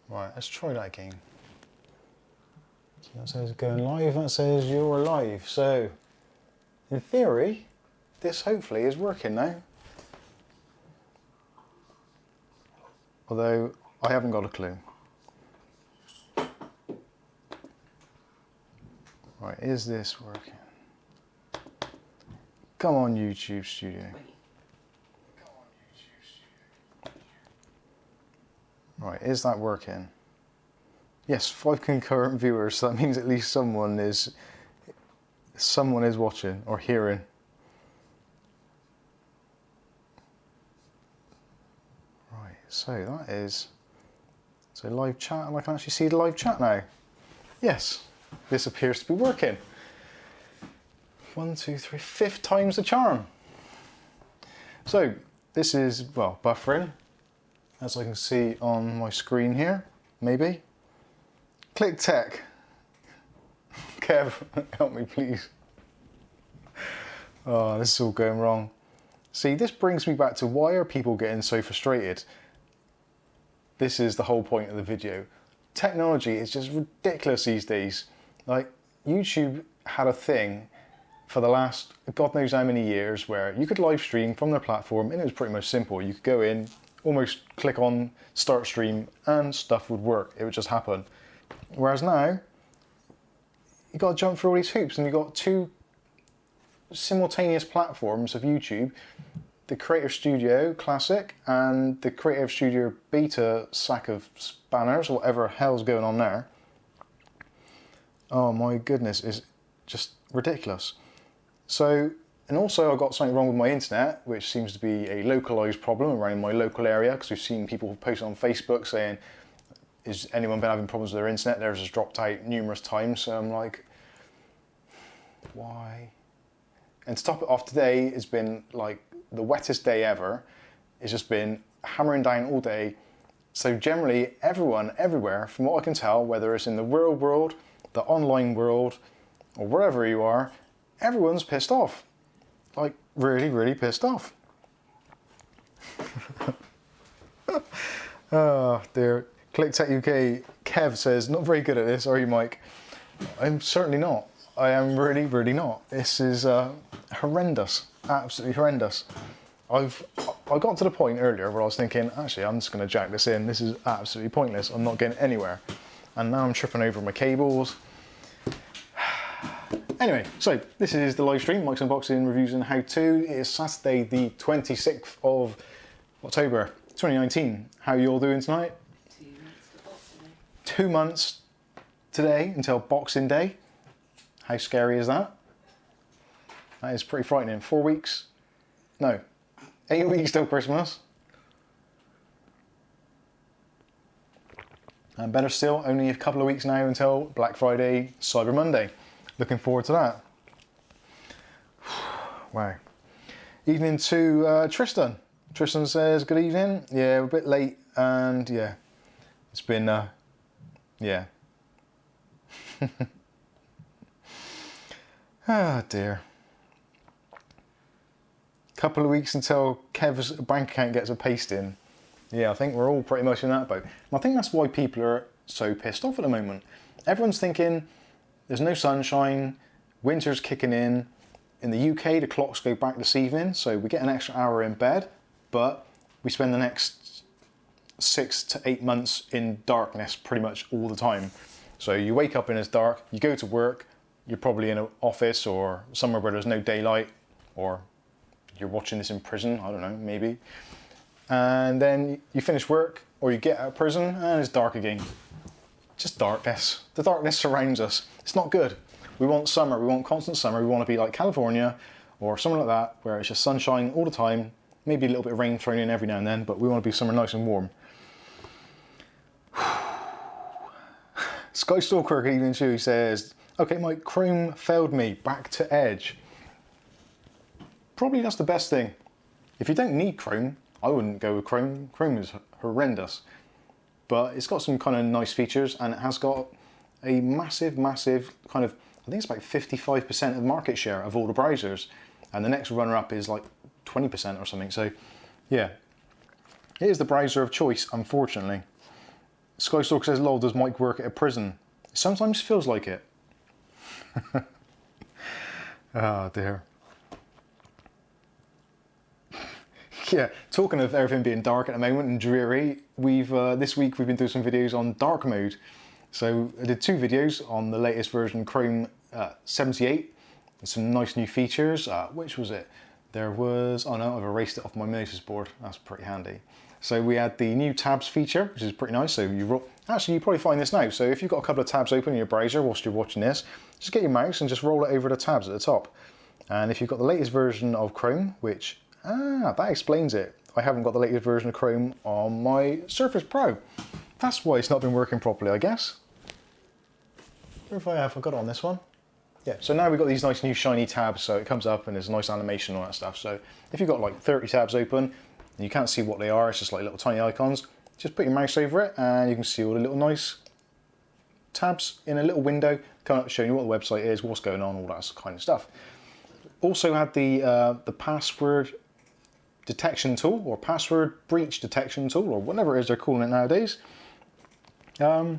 Right, let's try that again. So that says going live, that says you're live. So, in theory, this hopefully is working now. Although, I haven't got a clue. Right, is this working? Come on, YouTube Studio. Right, is that working? Yes, 5 concurrent viewers, so that means at least someone is watching or hearing. Right, so that is live chat, and I can actually see the live chat now. Yes, this appears to be working. 1, 2, 3, 5th time's the charm. So this is, well, buffering, as I can see on my screen here, maybe. Click tech. Kev, help me please. Oh, this is all going wrong. See, this brings me back to why are people getting so frustrated? This is the whole point of the video. Technology is just ridiculous these days. Like, YouTube had a thing for the last God knows how many years where you could live stream from their platform and it was pretty much simple. You could go in, almost click on start stream and stuff would work. It would just happen. Whereas now, you've got to jump through all these hoops and you've got 2 simultaneous platforms of YouTube, the Creator Studio Classic and the Creator Studio Beta sack of spanners, whatever hell's going on there. Oh my goodness, it's just ridiculous. So, and also I've got something wrong with my internet, which seems to be a localized problem around my local area, because we've seen people post on Facebook saying, is anyone been having problems with their internet? Theirs has dropped out numerous times, so I'm like, why? And to top it off, today has been like the wettest day ever. It's just been hammering down all day. So generally, everyone, everywhere, from what I can tell, whether it's in the real world, the online world, or wherever you are, everyone's pissed off. Like, really, really pissed off. Oh dear. ClickTech UK, Kev says, not very good at this, are you, Mike? I'm certainly not. I am really, really not. This is horrendous, absolutely horrendous. I got to the point earlier where I was thinking, actually, I'm just going to jack this in. This is absolutely pointless. I'm not getting anywhere. And now I'm tripping over my cables. Anyway, so this is the live stream, Mike's Unboxing, Reviews and How To. It is Saturday, the 26th of October, 2019. How are you all doing tonight? 2 months today until Boxing Day. How scary is that? That is pretty frightening. 4 weeks? No, 8 weeks till Christmas. And better still, only a couple of weeks now until Black Friday, Cyber Monday. Looking forward to that. Wow. Evening to Tristan. Tristan says, good evening. Yeah, we're a bit late and yeah, it's been, yeah. Ah dear. Couple of weeks until Kev's bank account gets a paste in. Yeah, I think we're all pretty much in that boat. And I think that's why people are so pissed off at the moment. Everyone's thinking there's no sunshine, winter's kicking in. In the UK, the clocks go back this evening, so we get an extra hour in bed, but we spend the next 6 to 8 months in darkness pretty much all the time. So you wake up and it's dark, you go to work, you're probably in an office or somewhere where there's no daylight, or you're watching this in prison, I don't know, maybe. And then you finish work or you get out of prison and it's dark again. Just darkness. The darkness surrounds us. It's not good. We want summer, we want constant summer, we want to be like California or somewhere like that where it's just sunshine all the time, maybe a little bit of rain thrown in every now and then, but we want to be somewhere nice and warm. Skystalker Evening Chew says, okay Mike, Chrome failed me, back to Edge. Probably that's the best thing. If you don't need Chrome, I wouldn't go with Chrome. Chrome is horrendous. But it's got some kind of nice features and it has got a massive, massive kind of, I think it's about 55% of market share of all the browsers. And the next runner-up is like 20% or something. So yeah, it is the browser of choice, unfortunately. Skystalker says, lol, does Mike work at a prison? It sometimes feels like it. Oh dear. Yeah, talking of everything being dark at the moment and dreary, this week we've been doing some videos on dark mode. So I did 2 videos on the latest version of Chrome 78. With some nice new features. Which was it? There was, oh no, I've erased it off my notice board. That's pretty handy. So we had the new tabs feature, which is pretty nice. So actually you probably find this now. So if you've got a couple of tabs open in your browser whilst you're watching this, just get your mouse and just roll it over the tabs at the top. And if you've got the latest version of Chrome, which, that explains it. I haven't got the latest version of Chrome on my Surface Pro. That's why it's not been working properly, I guess. I wonder if I have, I got it on this one. Yeah, so now we've got these nice new shiny tabs, so it comes up and there's a nice animation and all that stuff. So if you've got like 30 tabs open and you can't see what they are, it's just like little tiny icons, just put your mouse over it and you can see all the little nice tabs in a little window coming up showing you what the website is, what's going on, all that kind of stuff. Also had the password detection tool or password breach detection tool or whatever it is they're calling it nowadays. Yeah,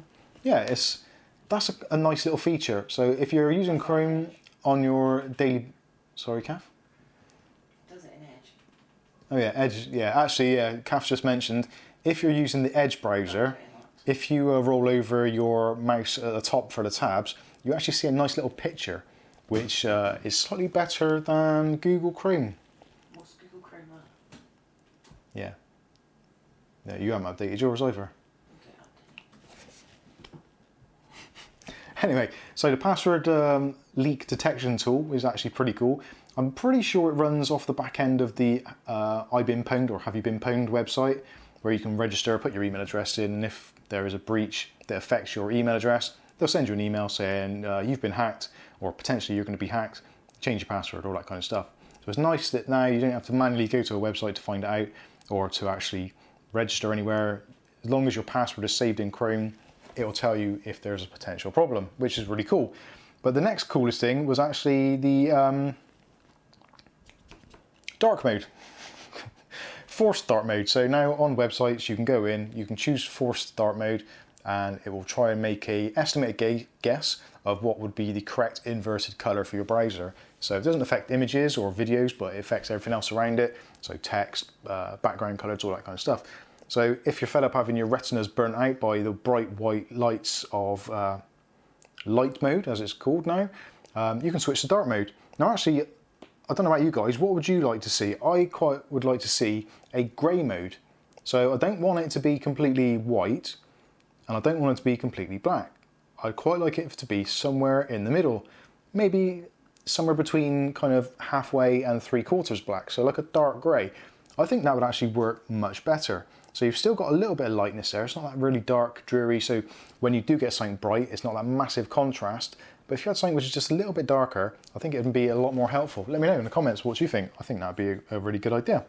that's a nice little feature. So if you're using Chrome on your daily... Sorry, Kath? Does it in Edge? Oh yeah, Edge. Yeah, actually, yeah, Kath just mentioned, if you're using the Edge browser, if you roll over your mouse at the top for the tabs, you actually see a nice little picture, which is slightly better than Google Chrome. What's Google Chrome at? Yeah. No, you haven't updated yours either. Anyway, so the password leak detection tool is actually pretty cool. I'm pretty sure it runs off the back end of the I've been pwned or have you been pwned website, where you can register, put your email address in, and if there is a breach that affects your email address, they'll send you an email saying you've been hacked or potentially you're going to be hacked, change your password, all that kind of stuff. So it's nice that now you don't have to manually go to a website to find it out or to actually register anywhere. As long as your password is saved in Chrome, it will tell you if there's a potential problem, which is really cool. But the next coolest thing was actually the dark mode. Forced dark mode. So now on websites you can go in, you can choose forced dark mode, and it will try and make a estimated guess of what would be the correct inverted color for your browser. So it doesn't affect images or videos, but it affects everything else around it. So text, background colors, all that kind of stuff. So if you're fed up having your retinas burnt out by the bright white lights of light mode, as it's called now, you can switch to dark mode. Now actually, I don't know about you guys, what would you like to see? I quite would like to see a grey mode. So I don't want it to be completely white, and I don't want it to be completely black. I'd quite like it to be somewhere in the middle. Maybe somewhere between kind of halfway and 3/4 black, so like a dark grey. I think that would actually work much better. So you've still got a little bit of lightness there. It's not that really dark, dreary. So when you do get something bright, it's not that massive contrast. But if you had something which is just a little bit darker, I think it would be a lot more helpful. Let me know in the comments what you think. I think that would be a really good idea.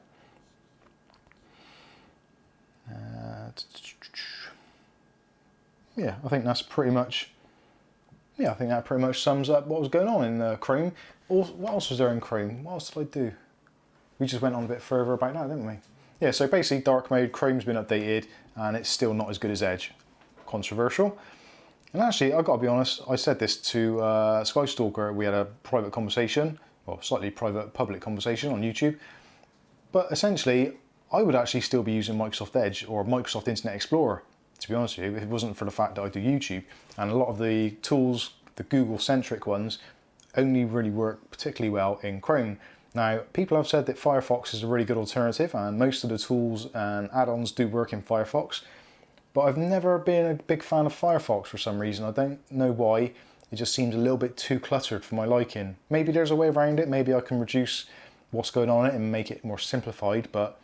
Yeah, I think that's pretty much. Yeah, I think that pretty much sums up what was going on in Chrome. What else was there in Chrome? What else did I do? We just went on a bit further about that, didn't we? Yeah, so basically dark mode, Chrome's been updated and it's still not as good as Edge. Controversial. And actually, I've got to be honest, I said this to Skystalker. We had a private conversation, or slightly private public conversation on YouTube. But essentially, I would actually still be using Microsoft Edge or Microsoft Internet Explorer, to be honest with you, if it wasn't for the fact that I do YouTube. And a lot of the tools, the Google-centric ones, only really work particularly well in Chrome. Now, people have said that Firefox is a really good alternative, and most of the tools and add-ons do work in Firefox, but I've never been a big fan of Firefox for some reason. I don't know why. It just seems a little bit too cluttered for my liking. Maybe there's a way around it. Maybe I can reduce what's going on in it and make it more simplified, but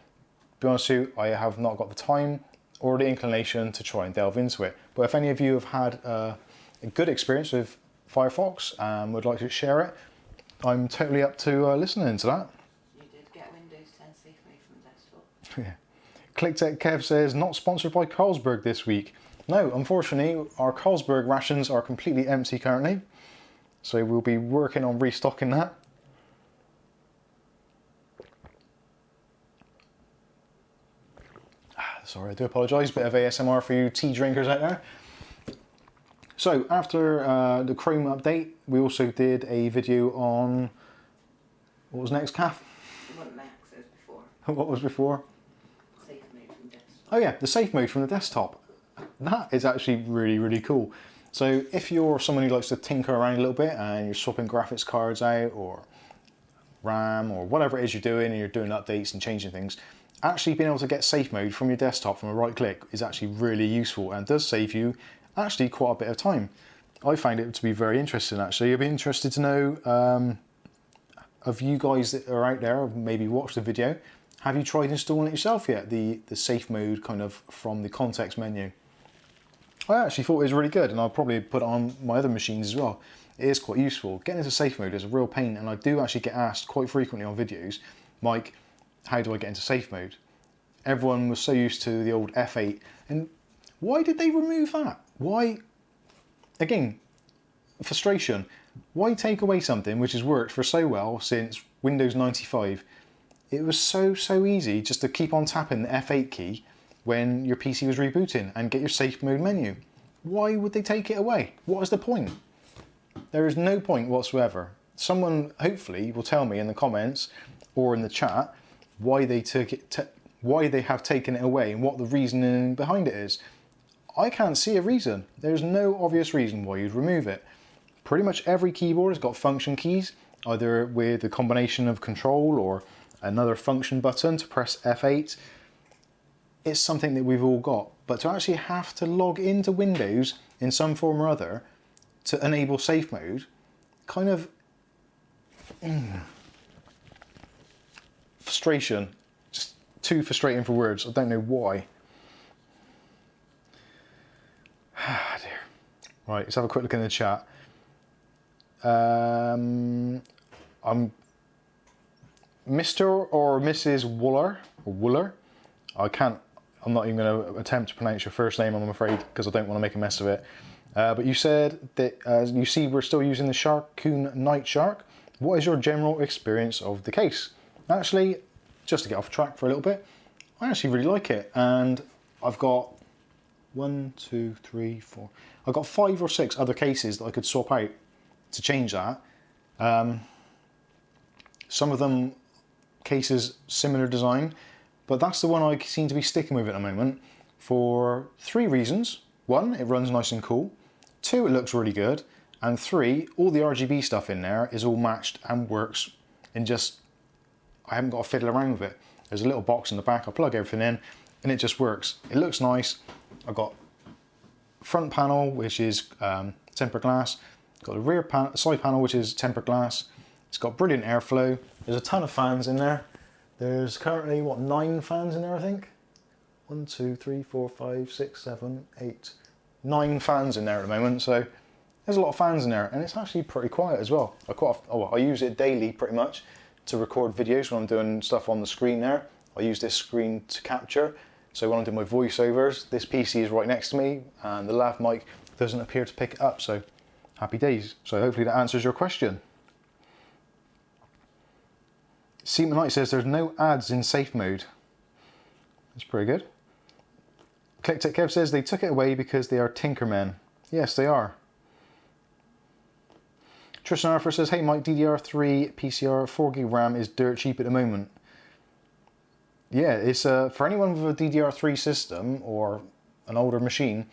to be honest with you, I have not got the time or the inclination to try and delve into it. But if any of you have had a good experience with Firefox and would like to share it, I'm totally up to listening to that. You did get Windows 10 safely from desktop. Yeah. ClickTech Kev says, not sponsored by Carlsberg this week. No, unfortunately, our Carlsberg rations are completely empty currently. So we'll be working on restocking that. Sorry, I do apologise. Bit of ASMR for you tea drinkers out there. So after the Chrome update, we also did a video on, what was next, Kath? What Max says before. What was before? Safe mode from desktop. Oh yeah, the safe mode from the desktop. That is actually really, really cool. So if you're someone who likes to tinker around a little bit and you're swapping graphics cards out or RAM or whatever it is you're doing and you're doing updates and changing things, actually being able to get safe mode from your desktop from a right click is actually really useful and does save you actually quite a bit of time. I found it to be very interesting actually. I'd be interested to know of you guys that are out there, maybe watch the video, have you tried installing it yourself yet? The safe mode kind of from the context menu. I actually thought it was really good and I'll probably put it on my other machines as well. It is quite useful. Getting into safe mode is a real pain and I do actually get asked quite frequently on videos, Mike, how do I get into safe mode? Everyone was so used to the old F8 and why did they remove that? Why, again, frustration. Why take away something which has worked for so well since Windows 95? It was so easy just to keep on tapping the F8 key when your PC was rebooting and get your safe mode menu. Why would they take it away? What is the point? There is no point whatsoever. Someone hopefully will tell me in the comments or in the chat why they took it, why they have taken it away and what the reasoning behind it is. I can't see a reason. There's no obvious reason why you'd remove it. Pretty much every keyboard has got function keys, either with a combination of control or another function button to press F8. It's something that we've all got, but to actually have to log into Windows in some form or other to enable safe mode, kind of frustration, just too frustrating for words. I don't know why. Dear. Right, let's have a quick look in the chat. I'm Mr. or Mrs. Wooler. I'm not even going to attempt to pronounce your first name, I'm afraid, because I don't want to make a mess of it. But you said that, you see we're still using the Sharkoon Night Shark. What is your general experience of the case? Actually, just to get off track for a little bit, I actually really like it. And I've got 1, 2, 3, 4. I've got 5 or 6 other cases that I could swap out to change that. Some of them cases similar design, but that's the one I seem to be sticking with at the moment for 3 reasons. 1, it runs nice and cool. 2, it looks really good. And 3, all the RGB stuff in there is all matched and works in just, I haven't got to fiddle around with it. There's a little box in the back, I plug everything in and it just works. It looks nice. I've got front panel, which is tempered glass. Got a rear side panel, which is tempered glass. It's got brilliant airflow. There's a ton of fans in there. There's currently, 9 fans in there, I think? 1, 2, 3, 4, 5, 6, 7, 8, 9 fans in there at the moment. So there's a lot of fans in there and it's actually pretty quiet as well. I use it daily pretty much to record videos when I'm doing stuff on the screen there. I use this screen to capture. So when I'm doing my voiceovers, this PC is right next to me and the lav mic doesn't appear to pick it up. So happy days. So hopefully that answers your question. Seaman Knight says there's no ads in safe mode. That's pretty good. ClickTech Kev says they took it away because they are tinkermen. Yes, they are. Tristan Arthur says, hey Mike, DDR3 PCR 4GB RAM is dirt cheap at the moment. Yeah, it's for anyone with a DDR3 system or an older machine,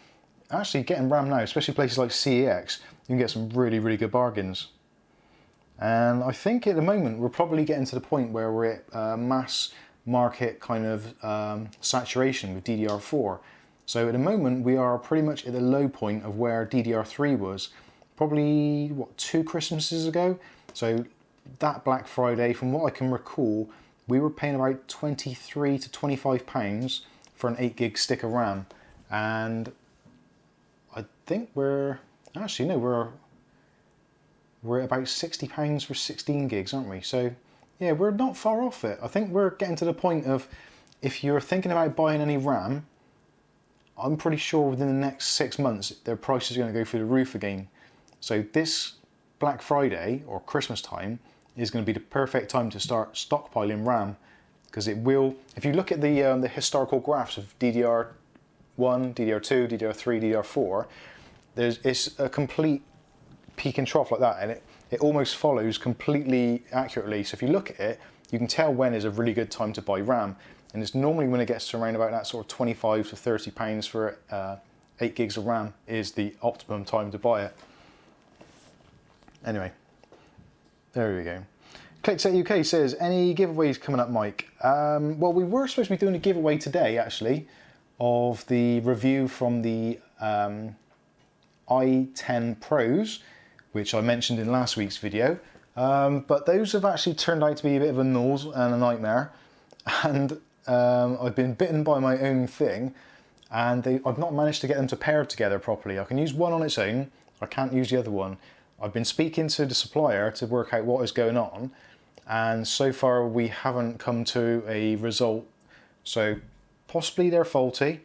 actually getting RAM now, especially places like CEX, you can get some really good bargains. And I think at the moment we're probably getting to the point where we're at mass market kind of saturation with DDR4. So at the moment we are pretty much at the low point of where DDR3 was, probably 2 Christmases ago. So that Black Friday, from what I can recall, we were paying about £23 to £25 for an 8GB stick of RAM. And I think we're at about £60 for 16 gigs, aren't we? So yeah, we're not far off it. I think we're getting to the point of, if you're thinking about buying any RAM, I'm pretty sure within the next 6 months their price is going to go through the roof again. So this Black Friday or Christmas time is going to be the perfect time to start stockpiling RAM because it will. If you look at the historical graphs of DDR1, DDR2, DDR3, DDR4, it's a complete peak and trough like that, and it almost follows completely accurately. So if you look at it, you can tell when is a really good time to buy RAM, and it's normally when it gets to around about that sort of 25 to 30 pounds for 8 gigs of RAM is the optimum time to buy it. Anyway, there we go. ClickSet UK says, any giveaways coming up, Mike? Well, we were supposed to be doing a giveaway today, actually, of the review from the i10 Pros, which I mentioned in last week's video. But those have actually turned out to be a bit of a nose and a nightmare. And I've been bitten by my own thing, and I've not managed to get them to pair together properly. I can use one on its own, I can't use the other one. I've been speaking to the supplier to work out what is going on, and so far we haven't come to a result. So possibly they're faulty,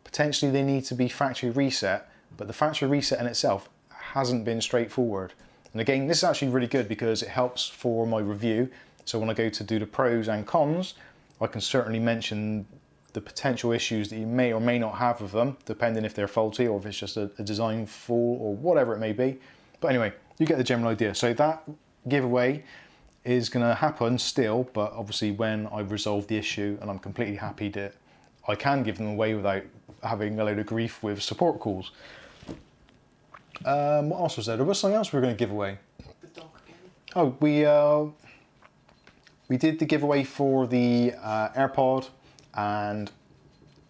potentially they need to be factory reset, but the factory reset in itself hasn't been straightforward. And again, this is actually really good because it helps for my review. So when I go to do the pros and cons, I can certainly mention the potential issues that you may or may not have with them, depending if they're faulty or if it's just a design flaw or whatever it may be. But anyway, you get the general idea. So that giveaway is going to happen still, but obviously when I resolve the issue and I'm completely happy that I can give them away without having a load of grief with support calls. What else was there? There was something else we were going to give away. The dog again. Oh, we did the giveaway for the AirPod and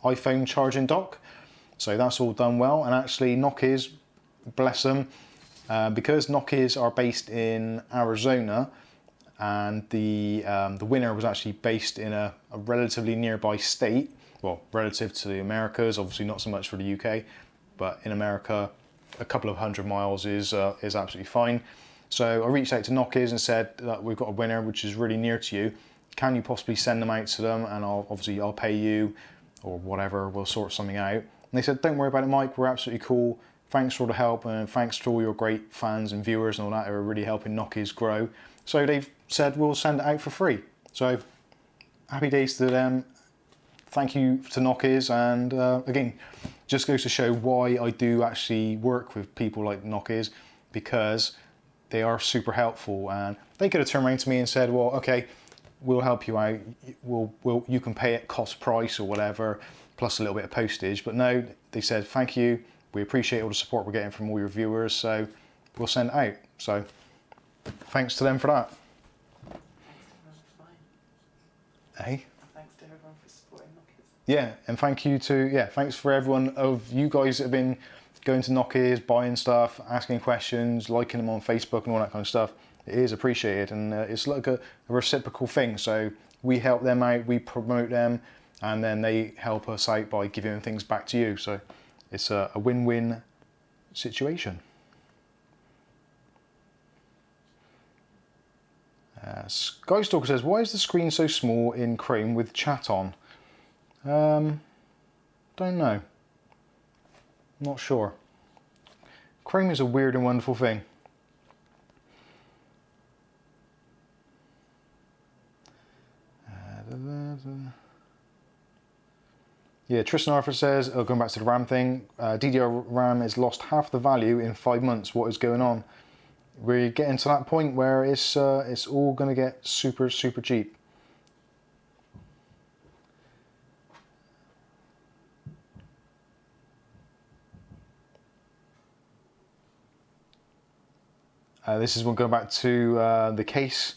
iPhone charging dock. So that's all done well. And actually Nokia's, bless them, because Nokia's are based in Arizona, and the winner was actually based in a relatively nearby state. Well, relative to the Americas, obviously not so much for the UK, but in America, a couple of 100 miles is absolutely fine. So I reached out to Nokia's and said that we've got a winner which is really near to you. Can you possibly send them out to them, and I'll pay you or whatever, we'll sort something out. And they said, don't worry about it, Mike, we're absolutely cool. Thanks for all the help, and thanks to all your great fans and viewers and all that who are really helping Nokia's grow. So they've said we'll send it out for free. So happy days to them. Thank you to Nokia's, and again, just goes to show why I do actually work with people like Nokia's, because they are super helpful. And they could have turned around to me and said, well, okay, we'll help you out, you can pay it cost price or whatever, plus a little bit of postage. But no, they said, thank you, we appreciate all the support we're getting from all your viewers, so we'll send it out. So thanks to them for that. Thanks to everyone for Hey? Thanks to everyone for supporting Nokia's. Yeah, and thanks for everyone of you guys that have been going to Nokia's, buying stuff, asking questions, liking them on Facebook and all that kind of stuff. It is appreciated, and it's like a reciprocal thing. So we help them out, we promote them, and then they help us out by giving things back to you. So it's a win-win situation. Skystalker says, why is the screen so small in Chrome with chat on? Don't know. Not sure. Chrome is a weird and wonderful thing. Yeah, Tristan Arthur says, going back to the RAM thing, DDR RAM has lost half the value in 5 months. What is going on? We're getting to that point where it's all going to get super, super cheap. This is one going back to the case.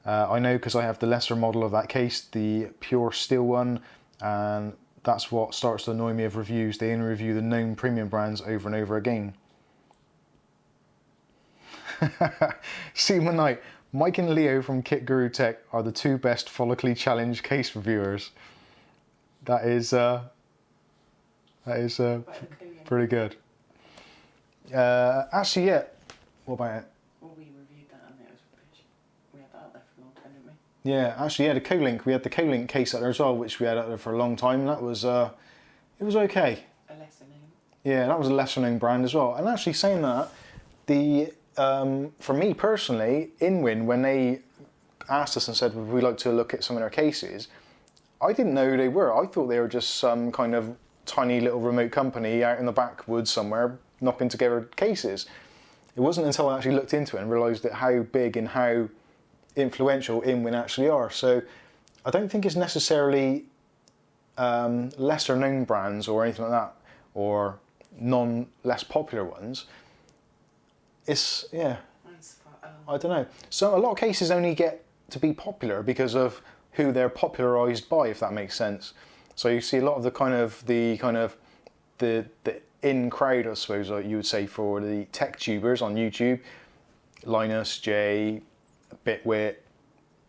I know because I have the lesser model of that case, the pure steel one, and that's what starts to annoy me of reviews. They only review the known premium brands over and over again. Seaman Knight, Mike and Leo from Kit Guru Tech are the two best follically challenged case reviewers. That is pretty good. Actually, yeah. What about it? Well, we reviewed that and it was rubbish. We had that out there for a long time, didn't we? Yeah, actually, yeah, the Co-Link. We had the Co-Link case out there as well, which we had out there for a long time. And that was, it was okay. A lesser name. Yeah, that was a lesser known brand as well. And actually, saying that, for me personally, InWin, when they asked us and said, would we like to look at some of their cases, I didn't know who they were. I thought they were just some kind of tiny little remote company out in the backwoods somewhere knocking together cases. It wasn't until I actually looked into it and realised that how big and how influential InWin actually are. So I don't think it's necessarily lesser known brands or anything like that, or less popular ones. It's, yeah, I don't know. So a lot of cases only get to be popular because of who they're popularised by, if that makes sense. So you see a lot of the in crowd, I suppose, like you would say, for the tech tubers on YouTube, Linus, Jay, Bitwit,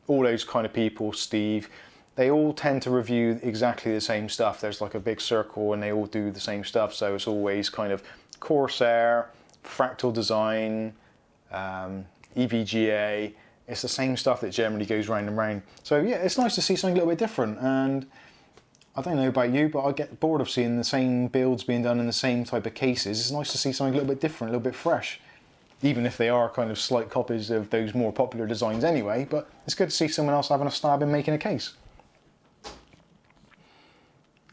all those kind of people, Steve, they all tend to review exactly the same stuff. There's like a big circle and they all do the same stuff. So it's always kind of Corsair, Fractal Design, EVGA. It's the same stuff that generally goes round and round. So yeah, it's nice to see something a little bit different. And I don't know about you, but I get bored of seeing the same builds being done in the same type of cases. It's nice to see something a little bit different, a little bit fresh. Even if they are kind of slight copies of those more popular designs anyway, but it's good to see someone else having a stab in making a case.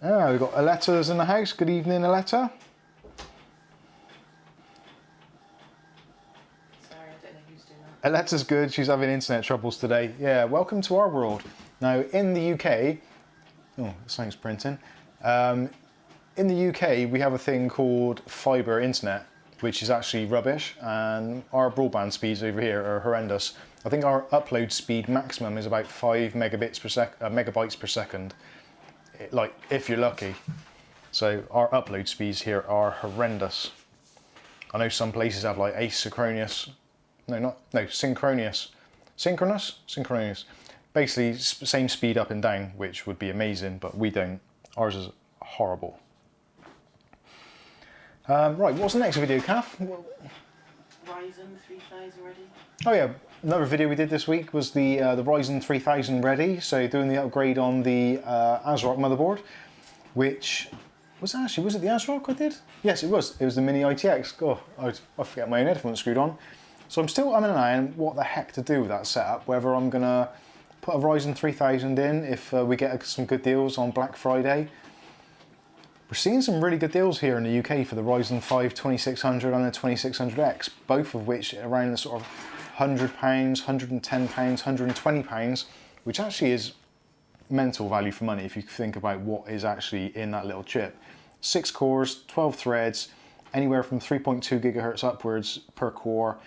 Ah, we've got Aletta's in the house. Good evening, Aletta. Sorry, I don't know who's doing that. Aletta's good. She's having internet troubles today. Yeah, welcome to our world. Now, in the UK, oh, something's printing. In the UK, we have a thing called fibre internet, which is actually rubbish, and our broadband speeds over here are horrendous. I think our upload speed maximum is about 5 megabytes per second, like if you're lucky. So our upload speeds here are horrendous. I know some places have like asynchronous, synchronous. Basically same speed up and down, which would be amazing, but we don't. Ours is horrible. Right, what's the next video, Kath? Ryzen 3000 ready? Oh yeah, another video we did this week was the Ryzen 3000 ready. So doing the upgrade on the ASRock motherboard, which was it the ASRock I did? Yes, it was. It was the Mini ITX. Oh, I forget my own headphones screwed on. So I'm still umming and ahhing what the heck to do with that setup. Whether I'm gonna put a Ryzen 3000 in if we get some good deals on Black Friday. We're seeing some really good deals here in the UK for the Ryzen 5 2600 and the 2600X, both of which are around the sort of £100, £110, £120, which actually is mental value for money if you think about what is actually in that little chip. 6 cores, 12 threads, anywhere from 3.2 gigahertz upwards per core,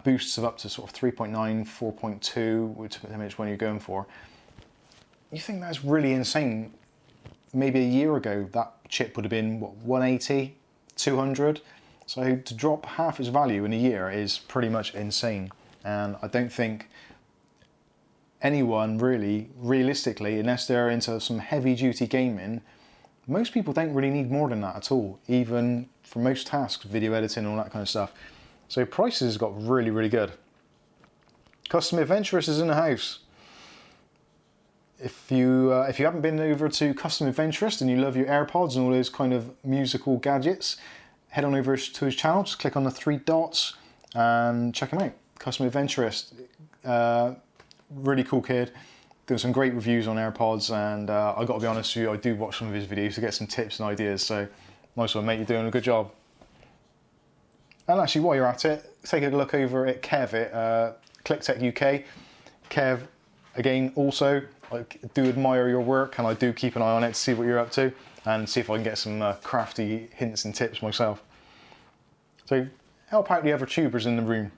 boosts of up to sort of 3.9, 4.2, which one you're going for. You think that's really insane. Maybe a year ago, that chip would have been, what, 180, 200? So to drop half its value in a year is pretty much insane. And I don't think anyone really, realistically, unless they're into some heavy duty gaming, most people don't really need more than that at all, even for most tasks, video editing, all that kind of stuff. So prices got really, really good. Custom Adventurous is in the house. If you haven't been over to Custom Adventurist and you love your AirPods and all those kind of musical gadgets, head on over to his channel, just click on the 3 dots and check him out. Custom Adventurist, really cool kid, doing some great reviews on AirPods, and I got to be honest with you, I do watch some of his videos to get some tips and ideas, so nice one mate, you're doing a good job. And actually while you're at it, take a look over at Kev at ClickTech UK. Kev, again, also, I do admire your work and I do keep an eye on it to see what you're up to and see if I can get some crafty hints and tips myself. So help out the other tubers in the room.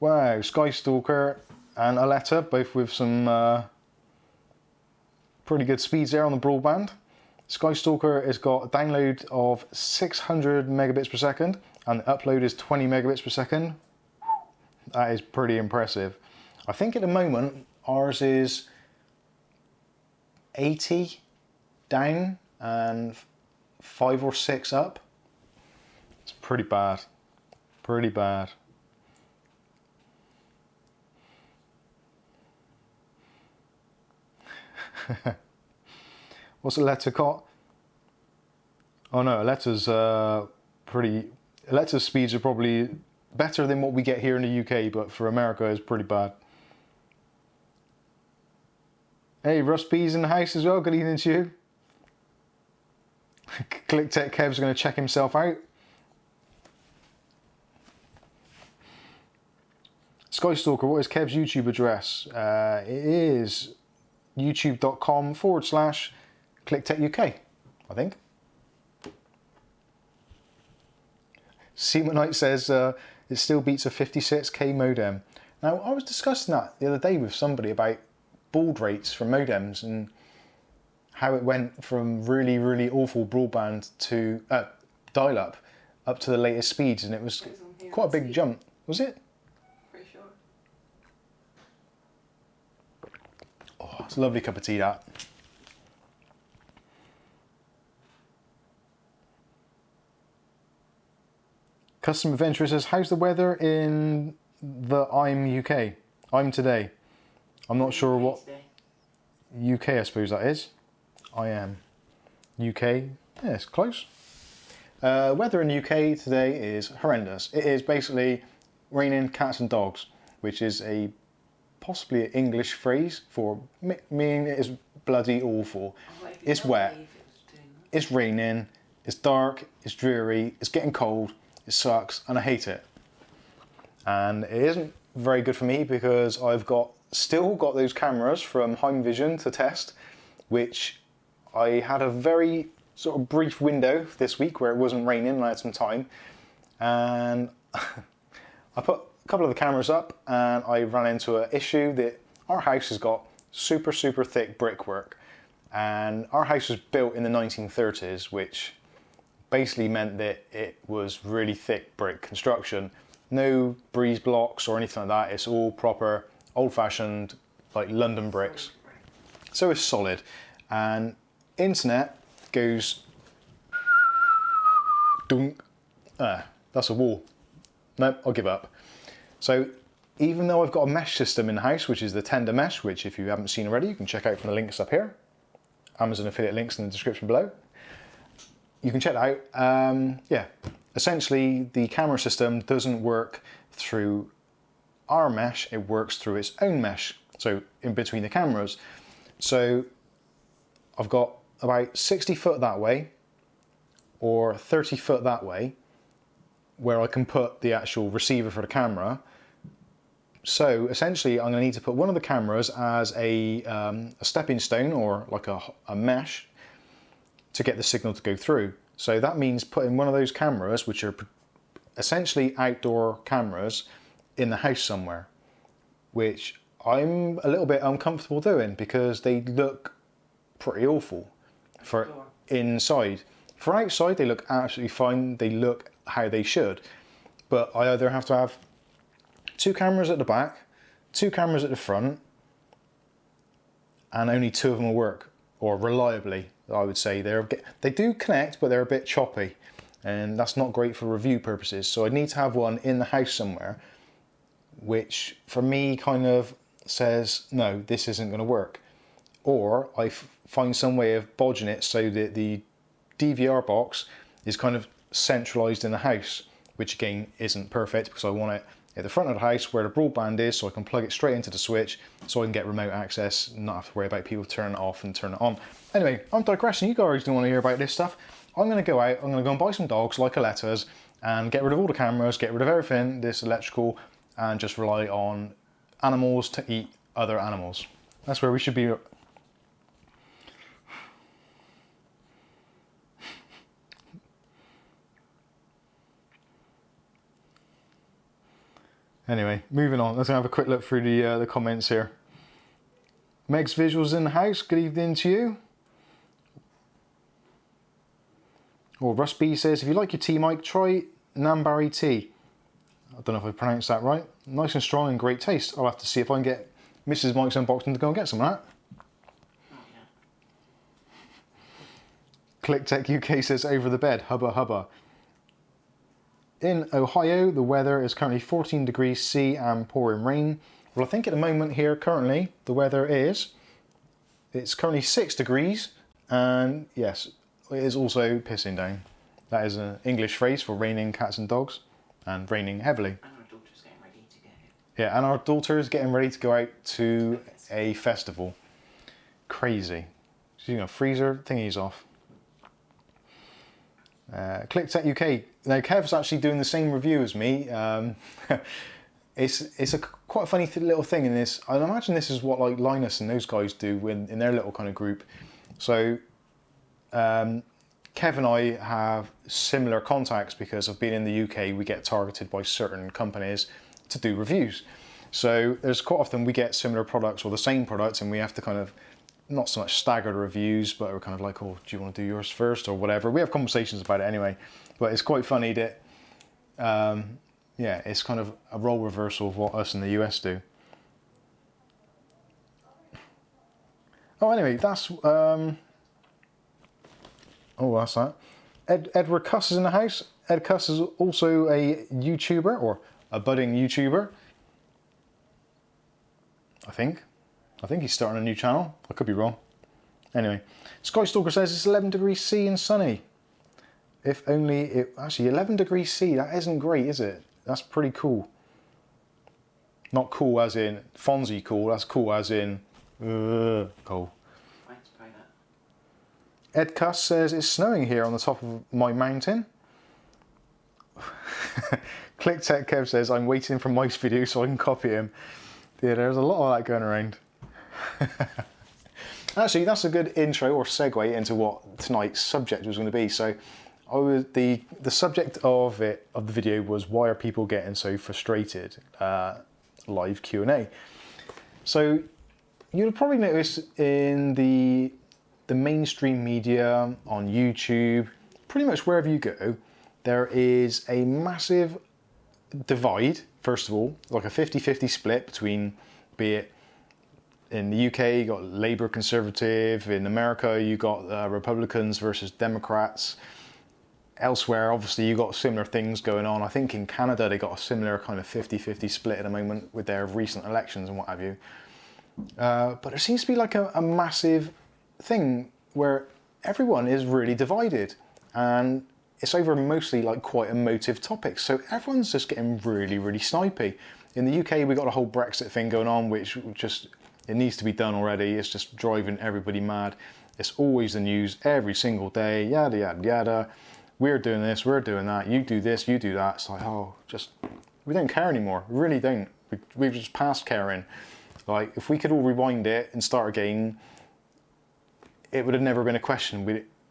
Wow, Skystalker and Aletta, both with some pretty good speeds there on the broadband. Skystalker has got a download of 600 megabits per second and the upload is 20 megabits per second. That is pretty impressive. I think at the moment ours is 80 down and 5 or 6 up. It's pretty bad, pretty bad. What's Aletta got? Oh no, Aletta's Aletta's speeds are probably better than what we get here in the UK, but for America it's pretty bad. Hey, Russ B's in the house as well. Good evening to you. Click Tech Kev's going to check himself out. Skystalker, what is Kev's YouTube address? It is youtube.com/ClickTechUK, I think. Seaman Knight says it still beats a 56k modem. Now, I was discussing that the other day with somebody about baud rates for modems and how it went from really, really awful broadband to dial-up up to the latest speeds, and it was quite a big jump. Was it? Pretty sure. Oh, it's a lovely cup of tea, that. Custom Adventurer says, how's the weather in the I'm UK? I'm today. I'm not sure what UK, I suppose that is. I am UK. Yeah, it's close. Weather in the UK today is horrendous. It is basically raining cats and dogs, which is possibly an English phrase for meaning it is bloody awful. It's wet. It's raining. It's dark. It's dreary. It's getting cold. It sucks, and I hate it. And it isn't very good for me because I've still got those cameras from Heim Vision to test, which I had a very sort of brief window this week where it wasn't raining and I had some time. And I put a couple of the cameras up and I ran into an issue that our house has got super, super thick brickwork. And our house was built in the 1930s, which basically meant that it was really thick brick construction. No breeze blocks or anything like that. It's all proper old-fashioned, like London bricks. So it's solid. And internet goes dunk. That's a wall. Nope, I'll give up. So even though I've got a mesh system in the house, which is the Tender Mesh, which if you haven't seen already, you can check out from the links up here. Amazon affiliate links in the description below. You can check that out. Yeah, essentially the camera system doesn't work through our mesh, it works through its own mesh, so in between the cameras. So I've got about 60 foot that way or 30 foot that way where I can put the actual receiver for the camera. So essentially I'm going to need to put one of the cameras as a stepping stone or like a mesh to get the signal to go through. So that means putting one of those cameras, which are essentially outdoor cameras, in the house somewhere, which I'm a little bit uncomfortable doing because they look pretty awful for inside. For outside, they look absolutely fine. They look how they should. But I either have to have 2 cameras at the back, 2 cameras at the front, and only 2 of them will work, or reliably, I would say. They do connect, but they're a bit choppy, and that's not great for review purposes. So I need to have one in the house somewhere, which for me kind of says, no, this isn't going to work. Or I find some way of bodging it so that the DVR box is kind of centralized in the house, which again isn't perfect because I want it at the front of the house where the broadband is, so I can plug it straight into the switch so I can get remote access and not have to worry about people turning it off and turn it on. Anyway, I'm digressing. You guys don't want to hear about this stuff. I'm going to go out, I'm going to go and buy some dogs like Aletta's and get rid of all the cameras, get rid of everything, this electrical, and just rely on animals to eat other animals. That's where we should be. Anyway, moving on. Let's have a quick look through the comments here. Meg's Visuals in the house. Good evening to you. Or Russ B says, if you like your tea, Mike, try Nambari tea. I don't know if I pronounced that right. Nice and strong and great taste. I'll have to see if I can get Mrs. Mike's Unboxing to go and get some of that. Oh, yeah. ClickTech UK says, over the bed, hubba hubba. In Ohio, the weather is currently 14 degrees C and pouring rain. Well, I think at the moment here, currently, the weather it's currently 6 degrees, and yes, it is also pissing down. That is an English phrase for raining cats and dogs. and raining heavily. And our daughter's getting ready to go. Yeah, and our daughter is getting ready to go out to a festival. Crazy. She's going to freeze her thingies off. ClickTech UK. Now Kev's actually doing the same review as me. It's a quite a funny little thing in this. I imagine this is what like Linus and those guys do in their little kind of group. So Kev and I have similar contacts because of being in the UK. We get targeted by certain companies to do reviews. So there's quite often we get similar products or the same products, and we have to kind of not so much stagger the reviews, but we're kind of like, oh, do you want to do yours first or whatever? We have conversations about it anyway, but it's quite funny that, yeah, it's kind of a role reversal of what us in the US do. Oh, anyway, that's, oh, that's that. Edward Cuss is in the house. Ed Cuss is also a YouTuber, or a budding YouTuber. I think he's starting a new channel. I could be wrong. Anyway, Skystalker says it's 11 degrees C and sunny. If only it... Actually, 11 degrees C, that isn't great, is it? That's pretty cool. Not cool as in Fonzie cool. That's cool as in... cool. Thanks, try that. Ed Cuss says it's snowing here on the top of my mountain. ClickTech Kev says I'm waiting for Mike's video so I can copy him. Yeah, there's a lot of that going around. Actually, that's a good intro or segue into what tonight's subject was going to be. So, the subject of the video was why are people getting so frustrated? Live Q&A. So, you'll probably notice in the mainstream media, on YouTube, pretty much wherever you go, there is a massive divide. First of all, like a 50-50 split between, be it in the UK, you got Labour Conservative, in America, you got Republicans versus Democrats. Elsewhere, obviously, you got similar things going on. I think in Canada, they got a similar kind of 50-50 split at the moment with their recent elections and what have you. But there seems to be like a massive thing where everyone is really divided, and it's over mostly like quite emotive topics. So everyone's just getting really, really snipey. In the UK, we got a whole Brexit thing going on, which just, it needs to be done already. It's just driving everybody mad. It's always the news every single day, yada, yada, yada. We're doing this, we're doing that. You do this, you do that. It's like, oh, just, we don't care anymore. We really don't. We've just passed caring. Like, if we could all rewind it and start again, it would have never been a question.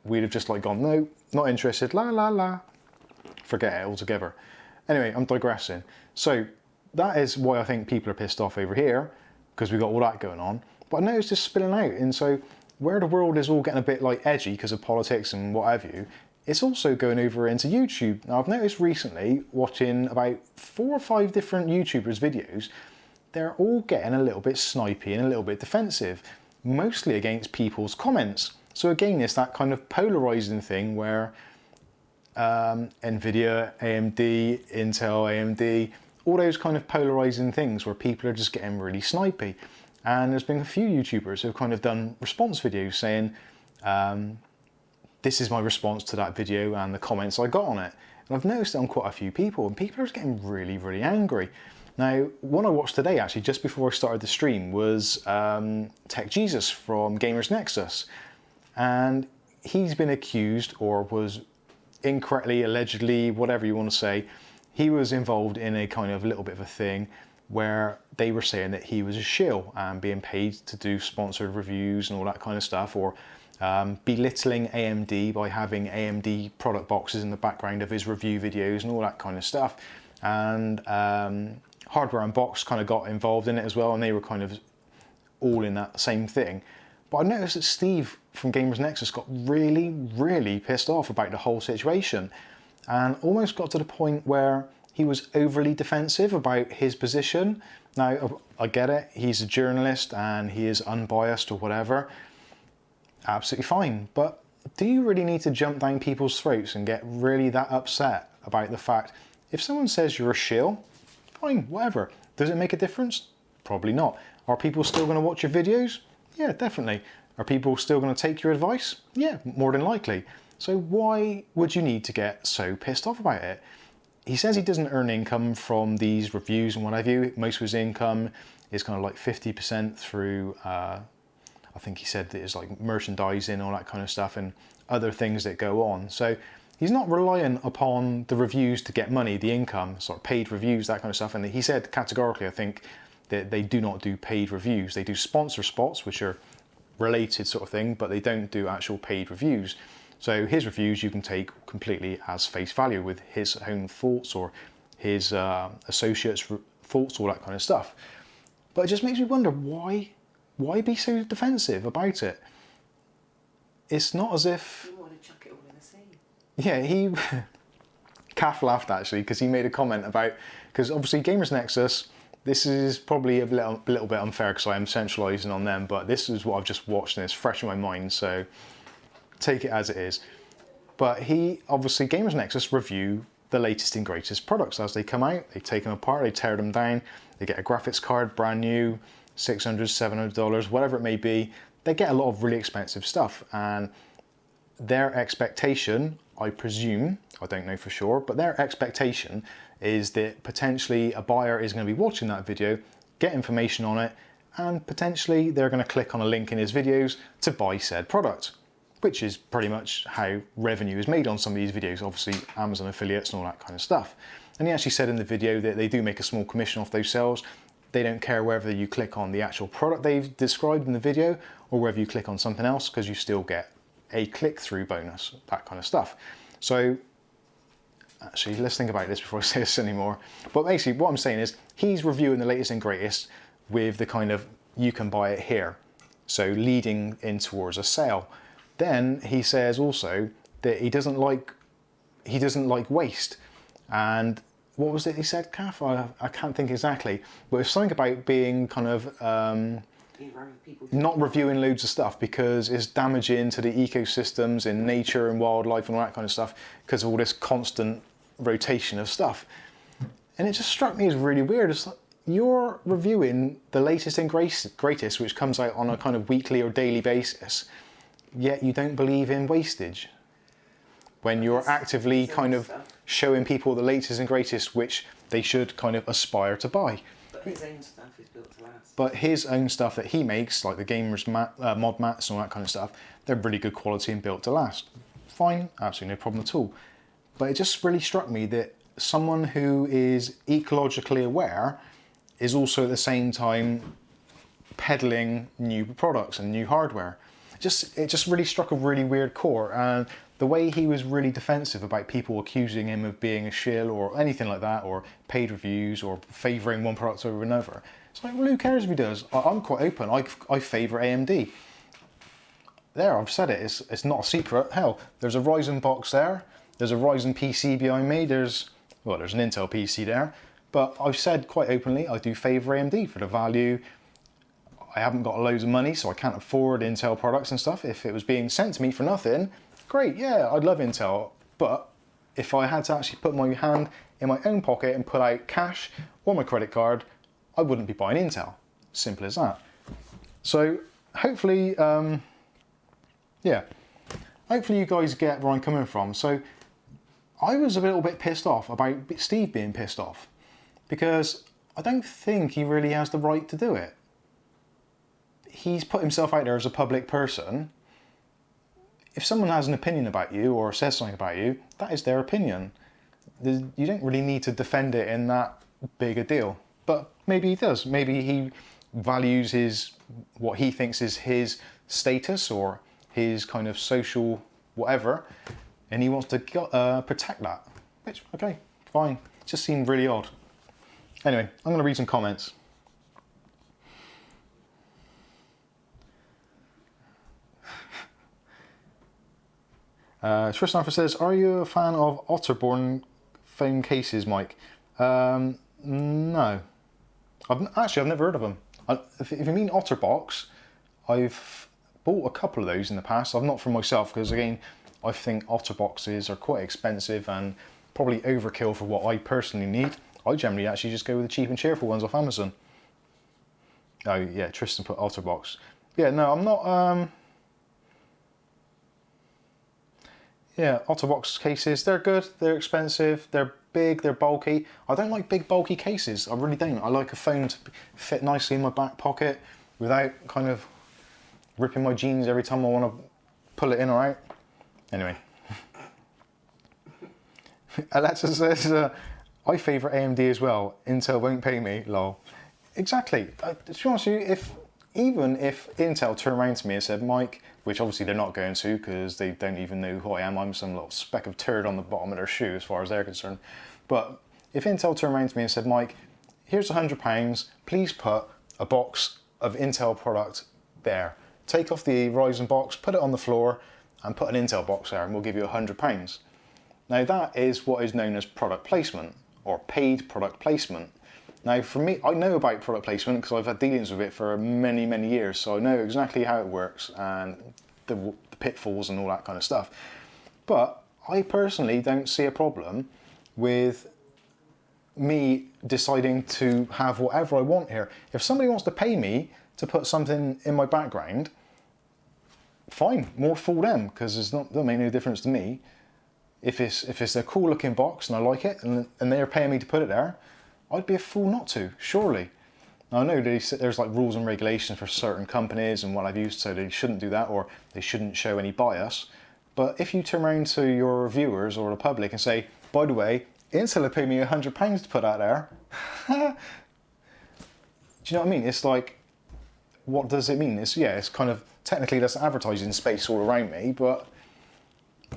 We'd have just like gone, no, not interested, la, la, la. Forget it altogether. Anyway, I'm digressing. So that is why I think people are pissed off over here, because we got all that going on. But I noticed it's spilling out. And so where the world is all getting a bit like edgy because of politics and what have you, it's also going over into YouTube. Now I've noticed recently, watching about 4 or 5 different YouTubers' videos, they're all getting a little bit snipey and a little bit defensive, mostly against people's comments. So again, it's that kind of polarizing thing where Nvidia, AMD, Intel, AMD, all those kind of polarizing things where people are just getting really snipey. And there's been a few YouTubers who've kind of done response videos saying, this is my response to that video and the comments I got on it. And I've noticed it on quite a few people, and people are just getting really, really angry. Now, one I watched today, actually, just before I started the stream, was Tech Jesus from Gamers Nexus. And he's been accused, or was incorrectly, allegedly, whatever you want to say, he was involved in a kind of little bit of a thing where they were saying that he was a shill and being paid to do sponsored reviews and all that kind of stuff, or belittling AMD by having AMD product boxes in the background of his review videos and all that kind of stuff. And Hardware Unboxed kind of got involved in it as well, and they were kind of all in that same thing. But I noticed that Steve from Gamers Nexus got really, really pissed off about the whole situation, and almost got to the point where he was overly defensive about his position. Now, I get it, he's a journalist and he is unbiased or whatever, absolutely fine, but do you really need to jump down people's throats and get really that upset about the fact, if someone says you're a shill, fine, whatever. Does it make a difference? Probably not. Are people still going to watch your videos? Yeah, definitely. Are people still going to take your advice? Yeah, more than likely. So why would you need to get so pissed off about it? he says he doesn't earn income from these reviews and what have you. Most of his income is kind of like 50% through, I think he said that it's like merchandising, all that kind of stuff, and other things that go on. So he's not reliant upon the reviews to get money, the income, sort of paid reviews, that kind of stuff. And he said categorically, I think, that they do not do paid reviews. They do sponsor spots, which are related sort of thing, but they don't do actual paid reviews. So his reviews you can take completely as face value with his own thoughts or his associates' thoughts, all that kind of stuff. But it just makes me wonder, why be so defensive about it? It's not as if... You want to chuck it all in the sea. Yeah, Kath laughed actually, because he made a comment about, because obviously Gamers Nexus, this is probably a little bit unfair because I am centralising on them, but this is what I've just watched and it's fresh in my mind, so take it as it is. But he, obviously, Gamers Nexus review the latest and greatest products as they come out. They take them apart, they tear them down, they get a graphics card, brand new, $600, $700, whatever it may be. They get a lot of really expensive stuff, and their expectation, I presume, I don't know for sure, but their expectation is that potentially a buyer is going to be watching that video, get information on it, and potentially they're going to click on a link in his videos to buy said product, which is pretty much how revenue is made on some of these videos, obviously Amazon affiliates and all that kind of stuff. And he actually said in the video that they do make a small commission off those sales. They don't care whether you click on the actual product they've described in the video or whether you click on something else, because you still get a click-through bonus, that kind of stuff. So actually, let's think about this before I say this anymore. But basically what I'm saying is he's reviewing the latest and greatest with the kind of, you can buy it here. So leading in towards a sale. Then he says also that he doesn't like waste. And what was it he said, Kath? I can't think exactly. But it's something about being kind of not reviewing loads of stuff because it's damaging to the ecosystems in nature and wildlife and all that kind of stuff because of all this constant rotation of stuff. And it just struck me as really weird. It's like, you're reviewing the latest and greatest, which comes out on a kind of weekly or daily basis, yet you don't believe in wastage when you're actively kind of showing people the latest and greatest, which they should kind of aspire to buy. But his own stuff is built to last. But his own stuff that he makes, like the gamers mod mats and all that kind of stuff, they're really good quality and built to last. Fine, absolutely no problem at all. But it just really struck me that someone who is ecologically aware is also at the same time peddling new products and new hardware. It just really struck a really weird chord, and the way he was really defensive about people accusing him of being a shill or anything like that, or paid reviews or favouring one product over another. It's like, well, who cares if he does? I'm quite open. I favour AMD. There, I've said it. It's not a secret. Hell, there's a Ryzen box there. There's a Ryzen PC behind me. There's an Intel PC there. But I've said quite openly, I do favour AMD for the value. I haven't got loads of money, so I can't afford Intel products and stuff. If it was being sent to me for nothing, great, yeah, I'd love Intel. But if I had to actually put my hand in my own pocket and put out cash or my credit card, I wouldn't be buying Intel. Simple as that. So hopefully, hopefully you guys get where I'm coming from. So I was a little bit pissed off about Steve being pissed off because I don't think he really has the right to do it. He's put himself out there as a public person. If someone has an opinion about you or says something about you, that is their opinion. You don't really need to defend it in that big a deal. But maybe he does. Maybe he values what he thinks is his status or his kind of social whatever, and he wants to protect that. Which, okay, fine. It just seemed really odd. Anyway, I'm going to read some comments. Tristan says, are you a fan of Otterborn foam cases, Mike? No. I've never heard of them. If you mean Otterbox, I've bought a couple of those in the past. I've not for myself, because again, I think Otterboxes are quite expensive and probably overkill for what I personally need. I generally actually just go with the cheap and cheerful ones off Amazon. Oh yeah, Tristan put Otterbox. Yeah, no, I'm not... Yeah, Otterbox cases, they're good, they're expensive, they're big, they're bulky. I don't like big bulky cases, I really don't. I like a phone to fit nicely in my back pocket without kind of ripping my jeans every time I want to pull it in or out. Anyway. Alexa says, I favour AMD as well. Intel won't pay me, lol. Exactly. To be honest with you, even if Intel turned around to me and said, Mike, which obviously they're not going to because they don't even know who I am. I'm some little speck of turd on the bottom of their shoe as far as they're concerned. But if Intel turned around to me and said, Mike, here's £100, please put a box of Intel product there. Take off the Ryzen box, put it on the floor, and put an Intel box there, and we'll give you £100. Now that is what is known as product placement, or paid product placement. Now for me, I know about product placement because I've had dealings with it for many, many years, so I know exactly how it works and the pitfalls and all that kind of stuff. But I personally don't see a problem with me deciding to have whatever I want here. If somebody wants to pay me to put something in my background, fine, more fool them, because it doesn't make no difference to me. If it's a cool looking box and I like it and they're paying me to put it there, I'd be a fool not to, surely. Now, I know there's like rules and regulations for certain companies and what I've used, so they shouldn't do that or they shouldn't show any bias. But if you turn around to your viewers or the public and say, by the way, Intel paid me £100 to put that there, do you know what I mean? It's like, what does it mean? It's kind of, technically that's advertising space all around me, but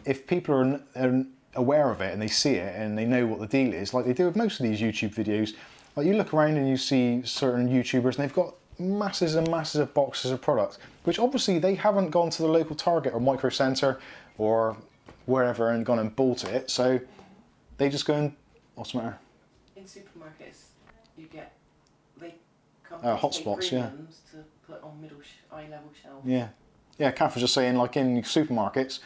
if people are aware of it and they see it and they know what the deal is, like they do with most of these YouTube videos, like you look around and you see certain YouTubers and they've got masses and masses of boxes of products, which obviously they haven't gone to the local Target or Micro Centre or wherever and gone and bought it, so they just go and, what's the matter? In supermarkets, you get, they come hotspots, yeah. To put on eye-level shelf. Yeah. Yeah, Kath was just saying, like in supermarkets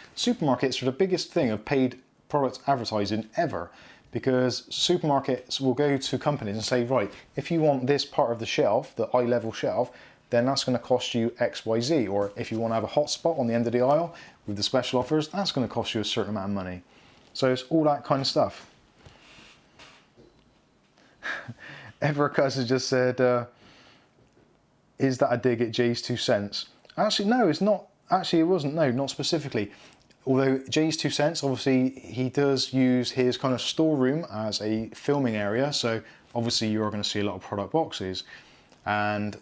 are the biggest thing of paid product advertising ever, because supermarkets will go to companies and say, right, if you want this part of the shelf, the eye level shelf, then that's going to cost you XYZ. Or if you want to have a hot spot on the end of the aisle with the special offers, that's going to cost you a certain amount of money. So it's all that kind of stuff. Evercuz has just said, is that a dig at Jay's 2 cents? Actually, no, it's not. Actually, it wasn't. No, not specifically. Although Jay's 2 cents, obviously, he does use his kind of storeroom as a filming area. So obviously, you're going to see a lot of product boxes. And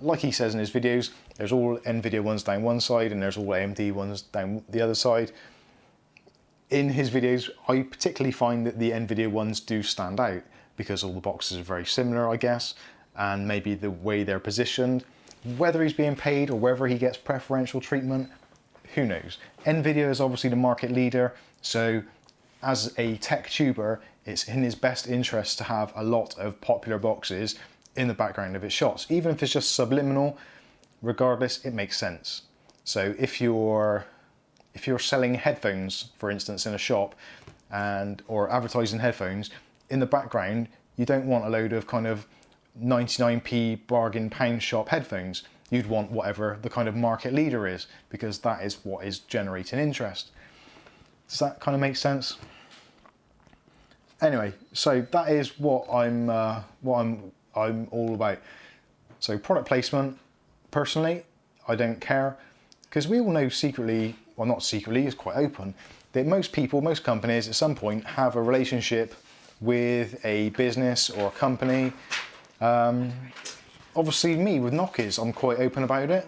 like he says in his videos, there's all NVIDIA ones down one side and there's all AMD ones down the other side. In his videos, I particularly find that the NVIDIA ones do stand out because all the boxes are very similar, I guess, and maybe the way they're positioned. Whether he's being paid or whether he gets preferential treatment, who knows? NVIDIA is obviously the market leader, so as a tech tuber, it's in his best interest to have a lot of popular boxes in the background of his shots. Even if it's just subliminal, regardless, it makes sense. So if you're selling headphones, for instance, in a shop or advertising headphones, in the background, you don't want a load of kind of 99p bargain pound shop headphones. You'd want whatever the kind of market leader is, because that is what is generating interest. Does that kind of make sense? Anyway, so that is what I'm all about. So product placement, personally, I don't care, because we all know secretly, well, not secretly, it's quite open, that most people, most companies at some point have a relationship with a business or a company. Obviously me with Nokia's, I'm quite open about it.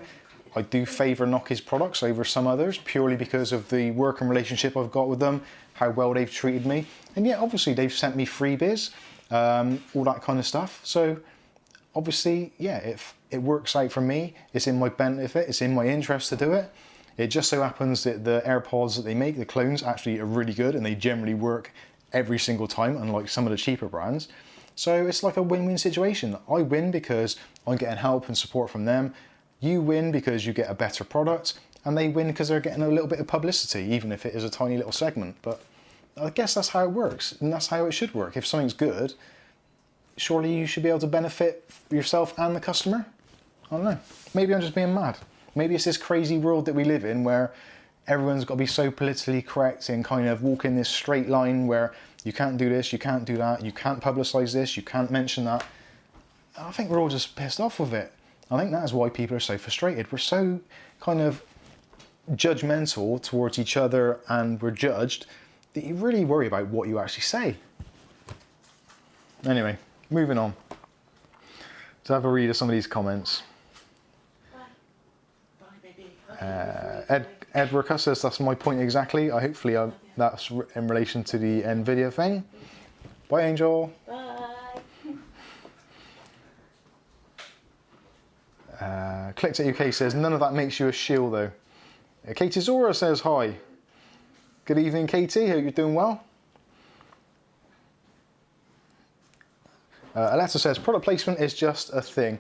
I do favour Nokia's products over some others purely because of the working relationship I've got with them, how well they've treated me. And yeah, obviously they've sent me freebies, all that kind of stuff. So obviously, yeah, if it works out for me, it's in my benefit, it's in my interest to do it. It just so happens that the AirPods that they make, the clones, actually are really good and they generally work every single time, unlike some of the cheaper brands. So it's like a win-win situation. I win because I'm getting help and support from them. You win because you get a better product, and they win because they're getting a little bit of publicity, even if it is a tiny little segment. But I guess that's how it works, and that's how it should work. If something's good, surely you should be able to benefit yourself and the customer. I don't know. Maybe I'm just being mad. Maybe it's this crazy world that we live in where everyone's got to be so politically correct and kind of walk in this straight line where you can't do this, you can't do that, you can't publicise this, you can't mention that. I think we're all just pissed off with it. I think that is why people are so frustrated. We're so kind of judgmental towards each other, and we're judged, that you really worry about what you actually say. Anyway, moving on. To have a read of some of these comments. Ed Rooker says, that's my point exactly. Hopefully that's in relation to the end video thing. Bye, Angel. Clicked at UK says, none of that makes you a shill though. Katie Zora says, hi. Good evening, Katie. Hope you're doing well. Aletta says, product placement is just a thing.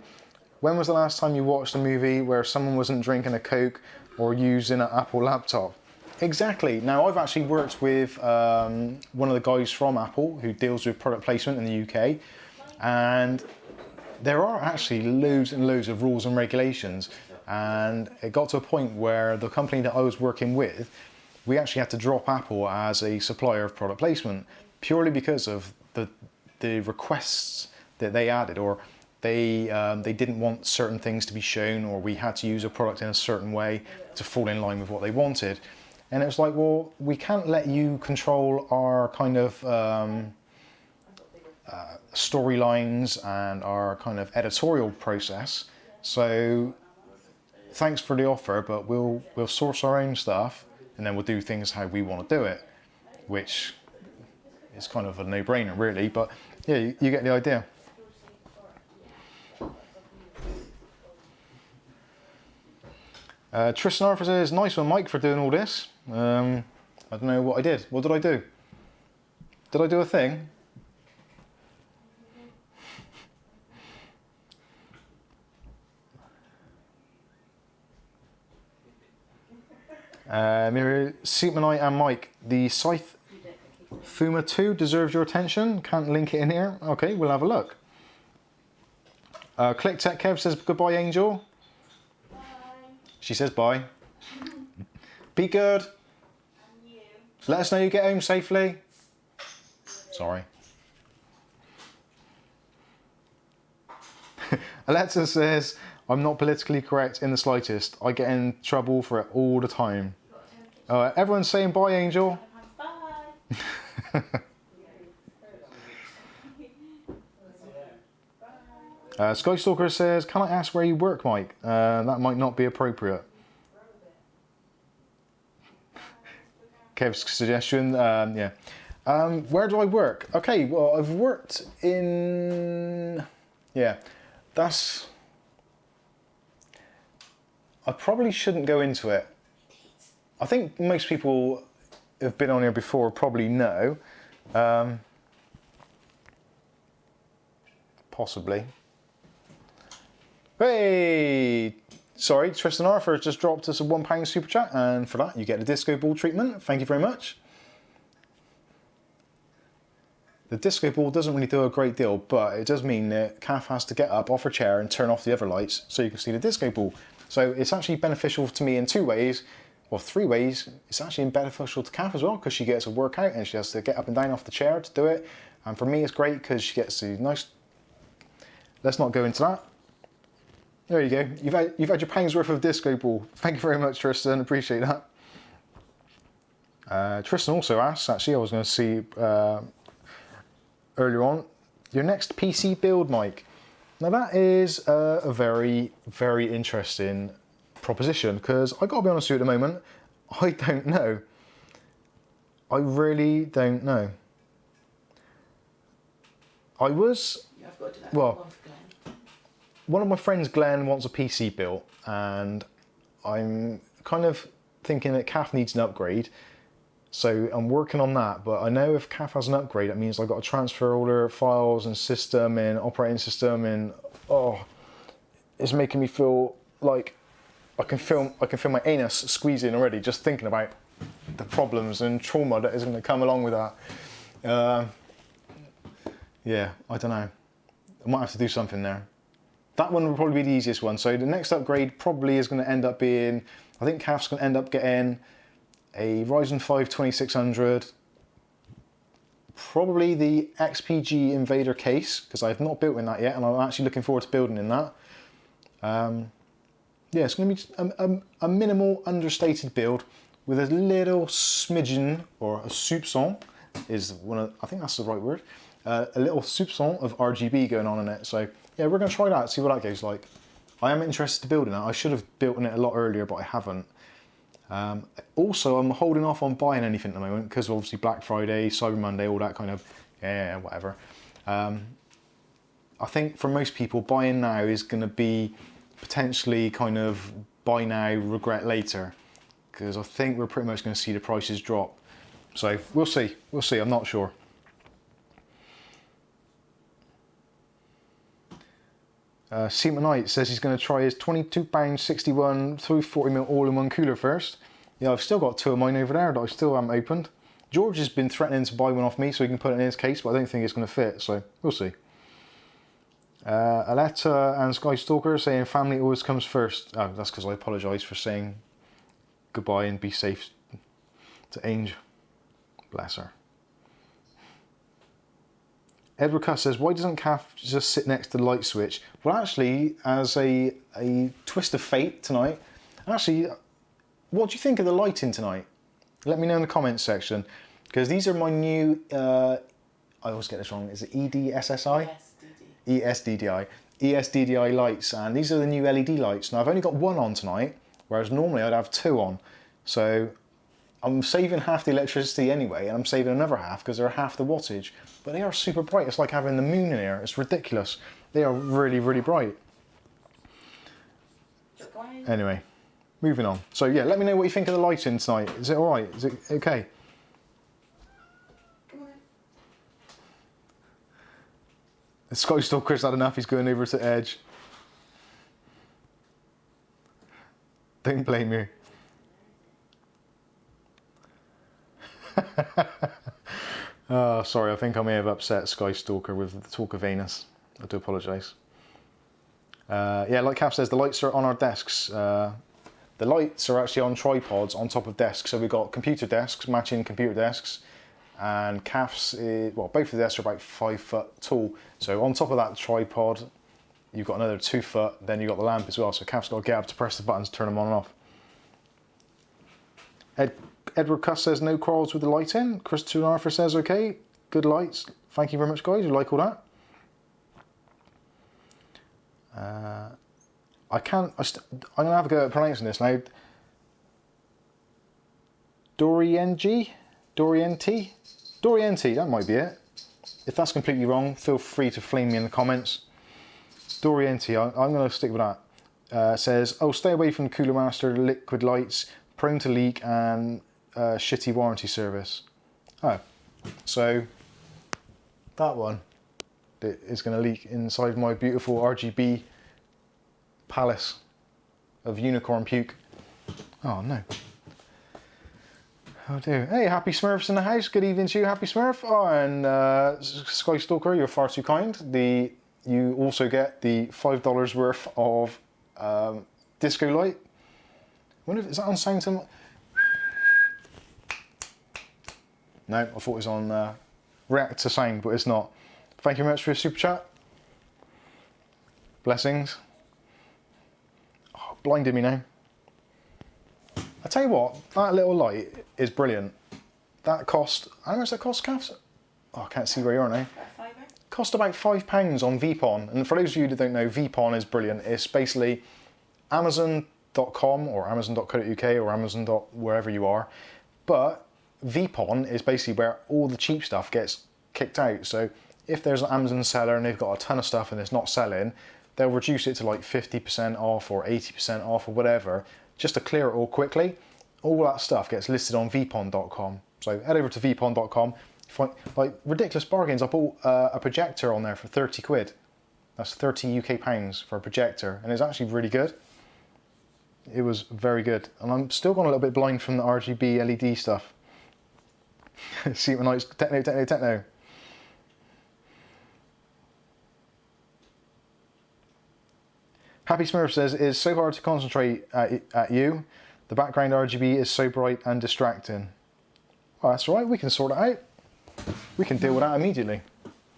When was the last time you watched a movie where someone wasn't drinking a Coke or using an Apple laptop? Exactly. Now, I've actually worked with one of the guys from Apple who deals with product placement in the UK, and there are actually loads and loads of rules and regulations, and it got to a point where the company that I was working with, we actually had to drop Apple as a supplier of product placement purely because of the requests that they added, or they didn't want certain things to be shown, or we had to use a product in a certain way to fall in line with what they wanted. And it was like, well, we can't let you control our kind of storylines and our kind of editorial process. So thanks for the offer, but we'll source our own stuff, and then we'll do things how we want to do it, which is kind of a no-brainer really, but yeah, you get the idea. Tristan Arthur says, nice one, Mike, for doing all this. I don't know what I did. What did I do? Did I do a thing? Supermanite and Mike, the Scythe Fuma 2 deserves your attention. Can't link it in here. Okay, we'll have a look. Click Tech Kev says, goodbye, Angel. Bye. She says bye. Be good. And you. Let us know you get home safely. Sorry. Alexa says, I'm not politically correct in the slightest. I get in trouble for it all the time. Everyone's saying bye, Angel. Bye. Skystalker says, can I ask where you work, Mike? That might not be appropriate. Kev's suggestion, yeah. Where do I work? Okay, well, I've worked in... Yeah, that's... I probably shouldn't go into it. I think most people who've been on here before probably know. Possibly. Hey! Sorry, Tristan Arthur has just dropped us a £1 super chat, and for that you get the disco ball treatment. Thank you very much. The disco ball doesn't really do a great deal, but it does mean that Kath has to get up off her chair and turn off the other lights so you can see the disco ball. So it's actually beneficial to me in 2 ways, or 3 ways. It's actually beneficial to Kath as well, because she gets a workout and she has to get up and down off the chair to do it. And for me it's great because she gets a nice... Let's not go into that. There you go. You've had your pound's worth of disco ball. Thank you very much, Tristan. Appreciate that. Tristan also asks, actually, I was going to see earlier on, your next PC build, Mike. Now that is a very, very interesting proposition, because I got to be honest with you at the moment, I don't know. I really don't know. I was... I've got to do that. Well, one of my friends, Glenn, wants a PC built, and I'm kind of thinking that Kath needs an upgrade. So I'm working on that, but I know if Kath has an upgrade, that means I've got to transfer all her files and system and operating system, and oh, it's making me feel like I can feel my anus squeezing already just thinking about the problems and trauma that is going to come along with that. Yeah, I don't know. I might have to do something there. That one will probably be the easiest one. So the next upgrade probably is going to end up being, I think Kath's going to end up getting a Ryzen 5 2600, probably the XPG Invader case, because I've not built in that yet, and I'm actually looking forward to building in that. Yeah, it's going to be a minimal, understated build with a little smidgen, or a soupçon, is one of, I think that's the right word, a little soupçon of RGB going on in it. So yeah, we're going to try that, see what that goes like. I am interested to build in it. I should have built in it a lot earlier, but I haven't. Also, I'm holding off on buying anything at the moment because obviously Black Friday, Cyber Monday, all that kind of, yeah, whatever. I think for most people, buying now is going to be potentially kind of buy now, regret later, because I think we're pretty much going to see the prices drop. So we'll see, I'm not sure. Seaman Knight says he's going to try his £22.61 through 40mm all-in-one cooler first. Yeah, I've still got two of mine over there that I still haven't opened. George has been threatening to buy one off me so he can put it in his case, but I don't think it's going to fit, so we'll see. Aletta and Sky Stalker saying family always comes first. Oh, that's because I apologise for saying goodbye and be safe to Ange. Bless her. Edward Cuss says, why doesn't Kath just sit next to the light switch? Well, actually, as a twist of fate tonight, actually, what do you think of the lighting tonight? Let me know in the comments section, because these are my new, I always get this wrong, is it EDSSI? ESDDI. ESDDI lights, and these are the new LED lights. Now, I've only got one on tonight, whereas normally I'd have two on. So I'm saving half the electricity anyway, and I'm saving another half because they're half the wattage. But they are super bright. It's like having the moon in here. It's ridiculous. They are really, really bright. Anyway, moving on. So yeah, let me know what you think of the lighting tonight. Is it all right? Is it okay? The Sky Stalker's had enough. He's going over to Edge. Don't blame you. Oh, sorry, I think I may have upset Sky Stalker with the talk of anus. I do apologise. Yeah, like Kath says, the lights are on our desks. The lights are actually on tripods on top of desks. So we've got computer desks, matching computer desks, and Kath's, well, both of the desks are about 5 foot tall. So on top of that tripod, you've got another 2 foot, then you've got the lamp as well. So Kath's got to get up to press the buttons to turn them on and off. Edward Cuss says no quarrels with the lighting. Chris Arthur says okay, good lights. Thank you very much, guys. You like all that? I'm gonna have a go at pronouncing this now. Dorienti, that might be it. If that's completely wrong, feel free to flame me in the comments. Dorienti, I'm going to stick with that. Says, oh, stay away from Cooler Master liquid lights, prone to leak and shitty warranty service. Oh, so that one is going to leak inside my beautiful RGB palace of unicorn puke. Oh no. Oh dear. Hey, Happy Smurfs in the house. Good evening to you, Happy Smurf. Oh, and Sky Stalker, you're far too kind. You also get the $5 worth of disco light. I wonder if, is that on sound? No, I thought it was on react to sound, but it's not. Thank you very much for your super chat. Blessings. Oh, blinded me now. I tell you what, that little light is brilliant. That cost, how much that cost, Kath? Oh, I can't see where you are now. Cost about £5 on Vpon. And for those of you that don't know, Vpon is brilliant. It's basically Amazon.com or Amazon.co.uk or Amazon. Wherever you are. But Vpon is basically where all the cheap stuff gets kicked out. So if there's an Amazon seller and they've got a ton of stuff and it's not selling, they'll reduce it to like 50% off or 80% off or whatever, just to clear it all quickly. All that stuff gets listed on vpon.com. So head over to vpon.com, find like ridiculous bargains. I bought a projector on there for 30 quid. That's 30 UK pounds for a projector, and it's actually really good. It was very good. And I'm still gone a little bit blind from the RGB LED stuff. See what nice techno. Happy Smurf says, it's so hard to concentrate at you. The background RGB is so bright and distracting. Well, that's all right, we can sort it out. We can deal with that immediately.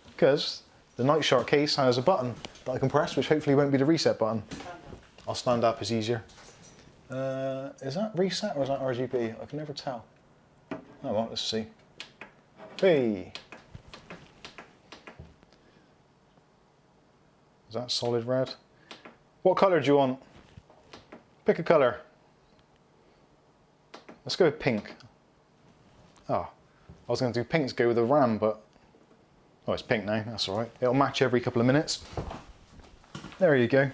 Because the Nightshark case has a button that I can press, which hopefully won't be the reset button. I'll stand up, it's easier. Is that reset or is that RGB? I can never tell. Oh well, let's see. Hey! Is that solid red? What colour do you want? Pick a colour. Let's go with pink. Oh, I was going to do pink to go with the RAM, but... Oh, it's pink now, that's alright. It'll match every couple of minutes. There you go.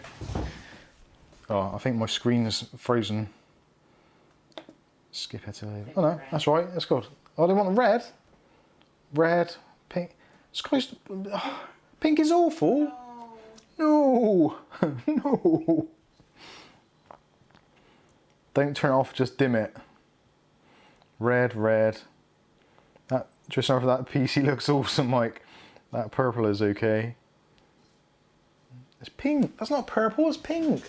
Oh, I think my screen is frozen. Skip it to... Oh no, that's right, that's good. Oh, they want the red? Red, pink... Sky's... Oh, pink is awful! No! No! Don't turn it off, just dim it. Red, red. That, just after that PC looks awesome, Mike. That purple is okay. It's pink. That's not purple, it's pink.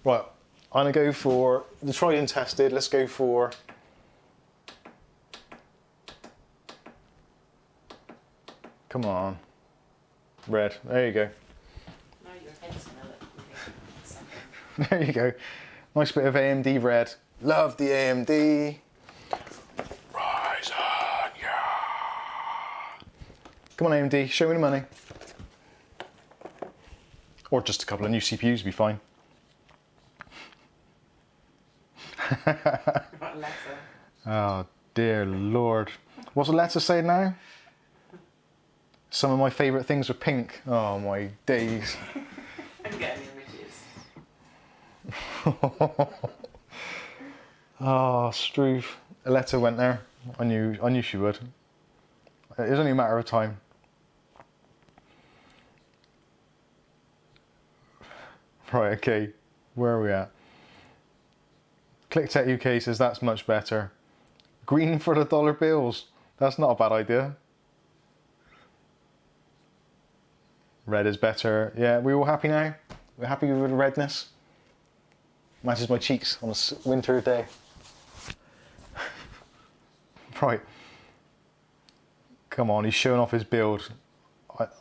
Right, I'm gonna go for the tried and tested. Let's go for... Come on. Red, there you go. Now your head's gonna look really There you go. Nice bit of AMD red. Love the AMD. Rise on, yeah. Come on AMD, show me the money. Or just a couple of new CPUs would be fine. What a letter. Oh dear Lord. What's the letter say now? Some of my favourite things are pink. Oh my days. I'm getting images. Oh, Struve. A letter went there. I knew she would. It was only a matter of time. Right, okay. Where are we at? ClickTech UK says that's much better. Green for the dollar bills. That's not a bad idea. Red is better. Yeah, we all happy now? We're happy with the redness? Matches my cheeks on a winter day. Right. Come on, he's showing off his build.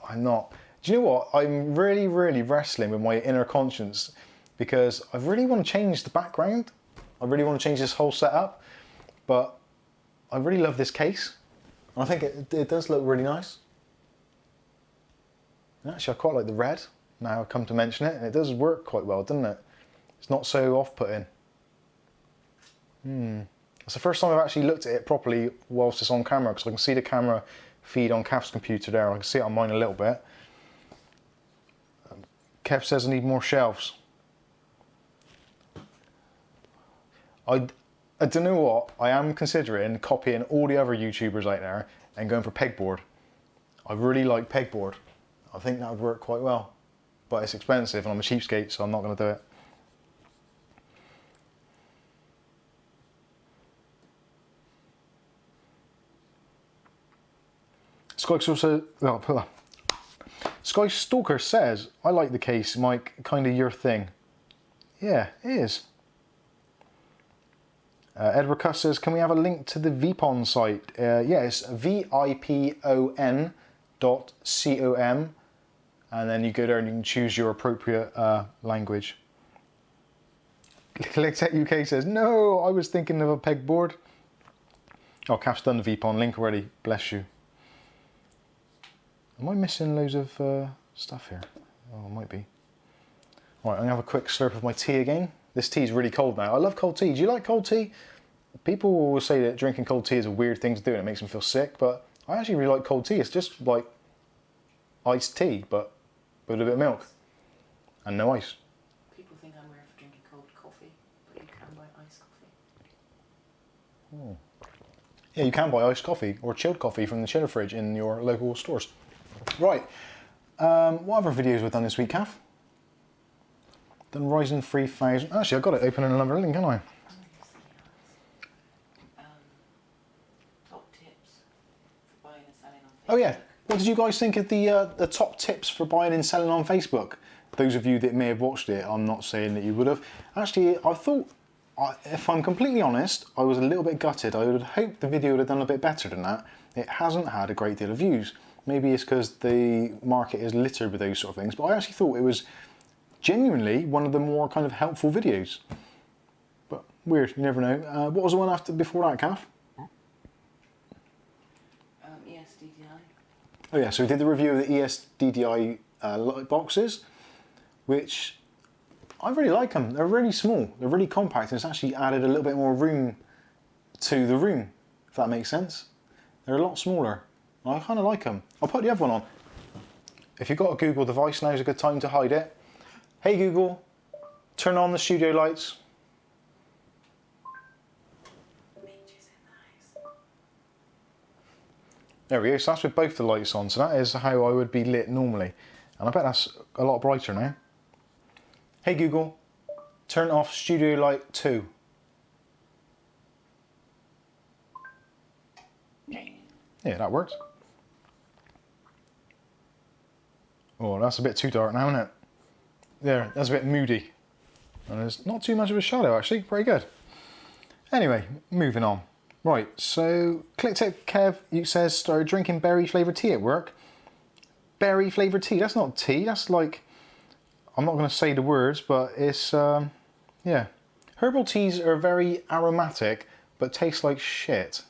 I'm not. Do you know what? I'm really, really wrestling with my inner conscience because I really want to change the background. I really want to change this whole setup, but I really love this case. And I think it does look really nice. Actually, I quite like the red, now I come to mention it, and it does work quite well, doesn't it? It's not so off-putting. It's the first time I've actually looked at it properly whilst it's on camera, because I can see the camera feed on Kev's computer there, I can see it on mine a little bit. Kev says I need more shelves. I don't know what, I am considering copying all the other YouTubers out there and going for pegboard. I really like pegboard. I think that would work quite well, but it's expensive and I'm a cheapskate, so I'm not going to do it. Sky Stalker says, I like the case, Mike, kind of your thing. Yeah, it is. Edward Cuss says, can we have a link to the VPON site? Yeah, it's vipon.com, and then you go there and you can choose your appropriate language. ClickTech UK says, no, I was thinking of a pegboard. Oh, Kath's done the VPON link already, bless you. Am I missing loads of stuff here? Oh, I might be. All right, I'm gonna have a quick slurp of my tea again. This tea is really cold now. I love cold tea. Do you like cold tea? People always say that drinking cold tea is a weird thing to do and it makes them feel sick, but I actually really like cold tea. It's just like iced tea, but with a bit of milk and no ice. People think I'm weird for drinking cold coffee, but you can buy iced coffee. Oh. Yeah, you can buy iced coffee or chilled coffee from the chiller fridge in your local stores. Right, what other videos we've done this week, Kath? Done Ryzen 3000. Actually, I've got it open in another link, haven't I? Top tips for buying and selling on Facebook. Oh yeah, what did you guys think of the top tips for buying and selling on Facebook? Those of you that may have watched it, I'm not saying that you would have. Actually, I thought if I'm completely honest, I was a little bit gutted. I would have hoped the video would have done a bit better than that. It hasn't had a great deal of views. Maybe it's because the market is littered with those sort of things, but I actually thought it was genuinely one of the more kind of helpful videos. But weird, you never know. What was the one before that, Kath? S.A.D. Oh yeah, so we did the review of the S.A.D light boxes, which I really like them. They're really small, they're really compact, and it's actually added a little bit more room to the room, if that makes sense. They're a lot smaller. I kind of like them. I'll put the other one on. If you've got a Google device, now's a good time to hide it. Hey Google, turn on the studio lights. There we go, so that's with both the lights on, so that is how I would be lit normally. And I bet that's a lot brighter now. Hey Google, turn off studio light 2. Yeah, that works. Oh, that's a bit too dark now, isn't it? There, that's a bit moody. And there's not too much of a shadow actually, pretty good. Anyway, moving on. Right, so ClickTip Kev says started drinking berry flavoured tea at work. Berry flavoured tea, that's not tea, that's like, I'm not going to say the words, but it's, yeah. Herbal teas are very aromatic, but taste like shit,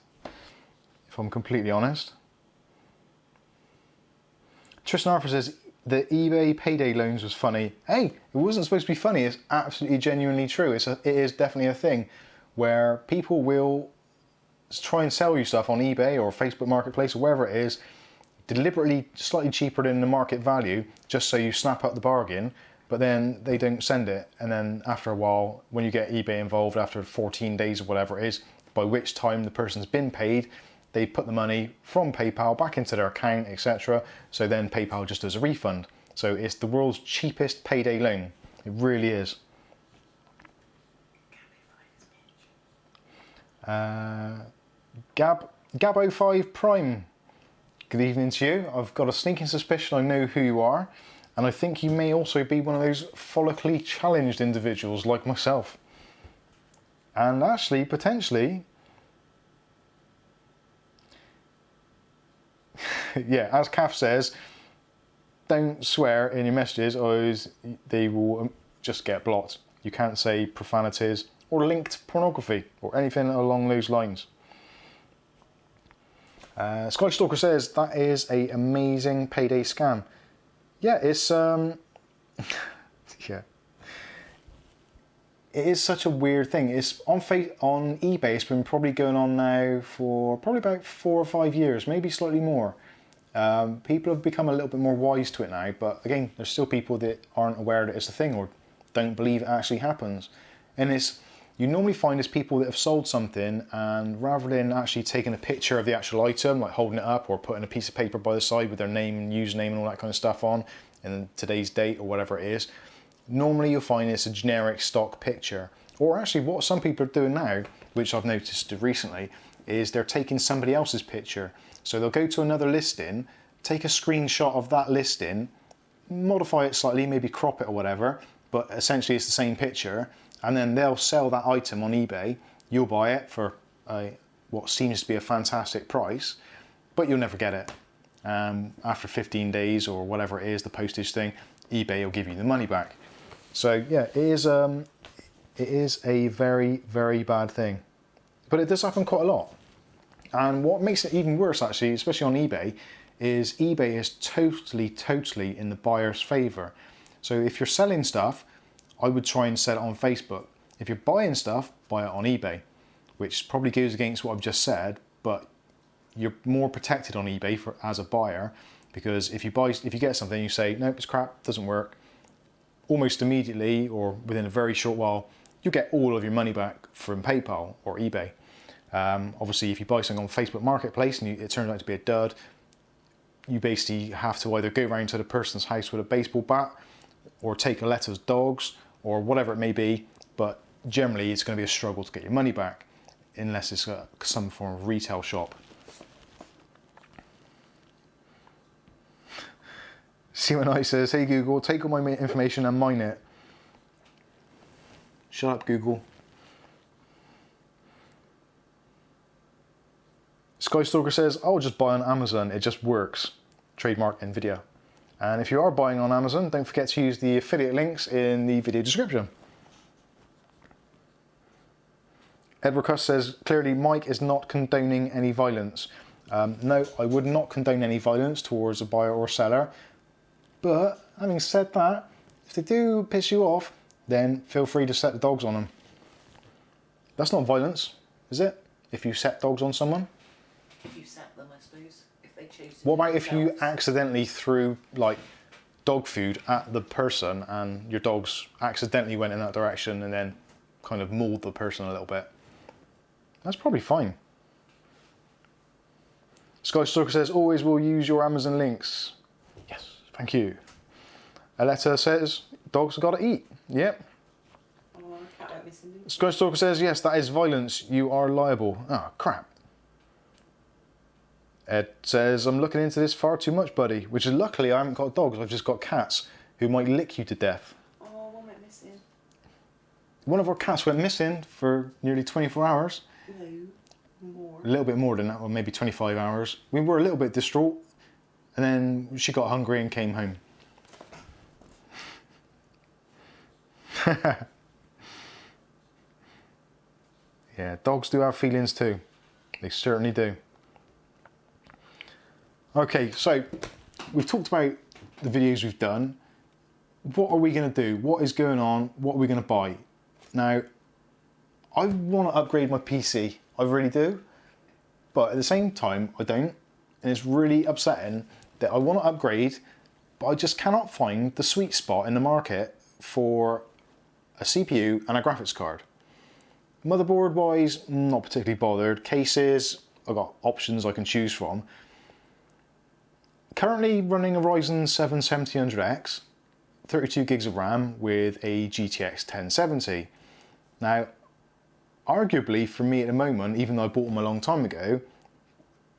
if I'm completely honest. Tristan Arthur says, the eBay payday loans was funny. Hey, it wasn't supposed to be funny, it's absolutely genuinely true. It is definitely a thing where people will try and sell you stuff on eBay or Facebook Marketplace or wherever it is, deliberately slightly cheaper than the market value, just so you snap up the bargain, but then they don't send it. And then after a while, when you get eBay involved after 14 days or whatever it is, by which time the person's been paid, they put the money from PayPal back into their account, etc. So then PayPal just does a refund. So it's the world's cheapest payday loan. It really is. Gab05 Prime. Good evening to you. I've got a sneaking suspicion I know who you are, and I think you may also be one of those follically challenged individuals like myself. And actually, potentially, yeah, as Kath says, don't swear in your messages or they will just get blocked. You can't say profanities or linked pornography or anything along those lines. Sky Stalker says that is an amazing payday scam. Yeah, it's yeah, it is such a weird thing. It's on eBay. It's been probably going on now for probably about 4 or 5 years, maybe slightly more. People have become a little bit more wise to it now, but again, there's still people that aren't aware that it's a thing or don't believe it actually happens. And you normally find it's people that have sold something, and rather than actually taking a picture of the actual item, like holding it up or putting a piece of paper by the side with their name and username and all that kind of stuff on, and today's date or whatever it is, normally you'll find it's a generic stock picture. Or actually what some people are doing now, which I've noticed recently, is they're taking somebody else's picture. So they'll go to another listing, take a screenshot of that listing, modify it slightly, maybe crop it or whatever, but essentially it's the same picture, and then they'll sell that item on eBay. You'll buy it for what seems to be a fantastic price, but you'll never get it. After 15 days or whatever it is, the postage thing, eBay will give you the money back. So yeah, it is a very, very bad thing. But it does happen quite a lot. And what makes it even worse actually, especially on eBay, is eBay is totally in the buyer's favour. So if you're selling stuff, I would try and sell it on Facebook. If you're buying stuff, buy it on eBay, which probably goes against what I've just said, but you're more protected on eBay as a buyer, because if you get something and you say, nope, it's crap, doesn't work, almost immediately or within a very short while, you get all of your money back from PayPal or eBay. Obviously, if you buy something on Facebook Marketplace and it turns out to be a dud, you basically have to either go around to the person's house with a baseball bat or take a letter's dogs or whatever it may be, but generally it's going to be a struggle to get your money back unless it's some form of retail shop. C1I says, hey Google, take all my information and mine it. Shut up, Google. Skystalker says, I'll just buy on Amazon, it just works. Trademark NVIDIA. And if you are buying on Amazon, don't forget to use the affiliate links in the video description. Edward Cuss says, clearly Mike is not condoning any violence. No, I would not condone any violence towards a buyer or seller. But having said that, if they do piss you off, then feel free to set the dogs on them. That's not violence, is it? If you set dogs on someone? If you set them, I suppose. If they choose to. What about if you accidentally threw like dog food at the person and your dogs accidentally went in that direction and then kind of mauled the person a little bit? That's probably fine. Skystalker says, always will use your Amazon links. Yes, thank you. Aletta says, dogs got to eat. Yep. Oh, cat went missing. Skystalker says, yes, that is violence. You are liable. Oh, crap. Ed says, I'm looking into this far too much, buddy. Which is luckily I haven't got dogs. I've just got cats who might lick you to death. Oh, one went missing. One of our cats went missing for nearly 24 hours. No, more. A little bit more than that, or maybe 25 hours. We were a little bit distraught. And then she got hungry and came home. Yeah, dogs do have feelings too. They certainly do. Okay, so we've talked about the videos we've done. What are we going to do? What is going on? What are we going to buy? Now, I want to upgrade my PC. I really do. But at the same time, I don't. And it's really upsetting that I want to upgrade, but I just cannot find the sweet spot in the market for a CPU and a graphics card. Motherboard wise, not particularly bothered. Cases, I've got options I can choose from. Currently running a Ryzen 7 7000X, 32 gigs of RAM with a GTX 1070. Now, arguably for me at the moment, even though I bought them a long time ago,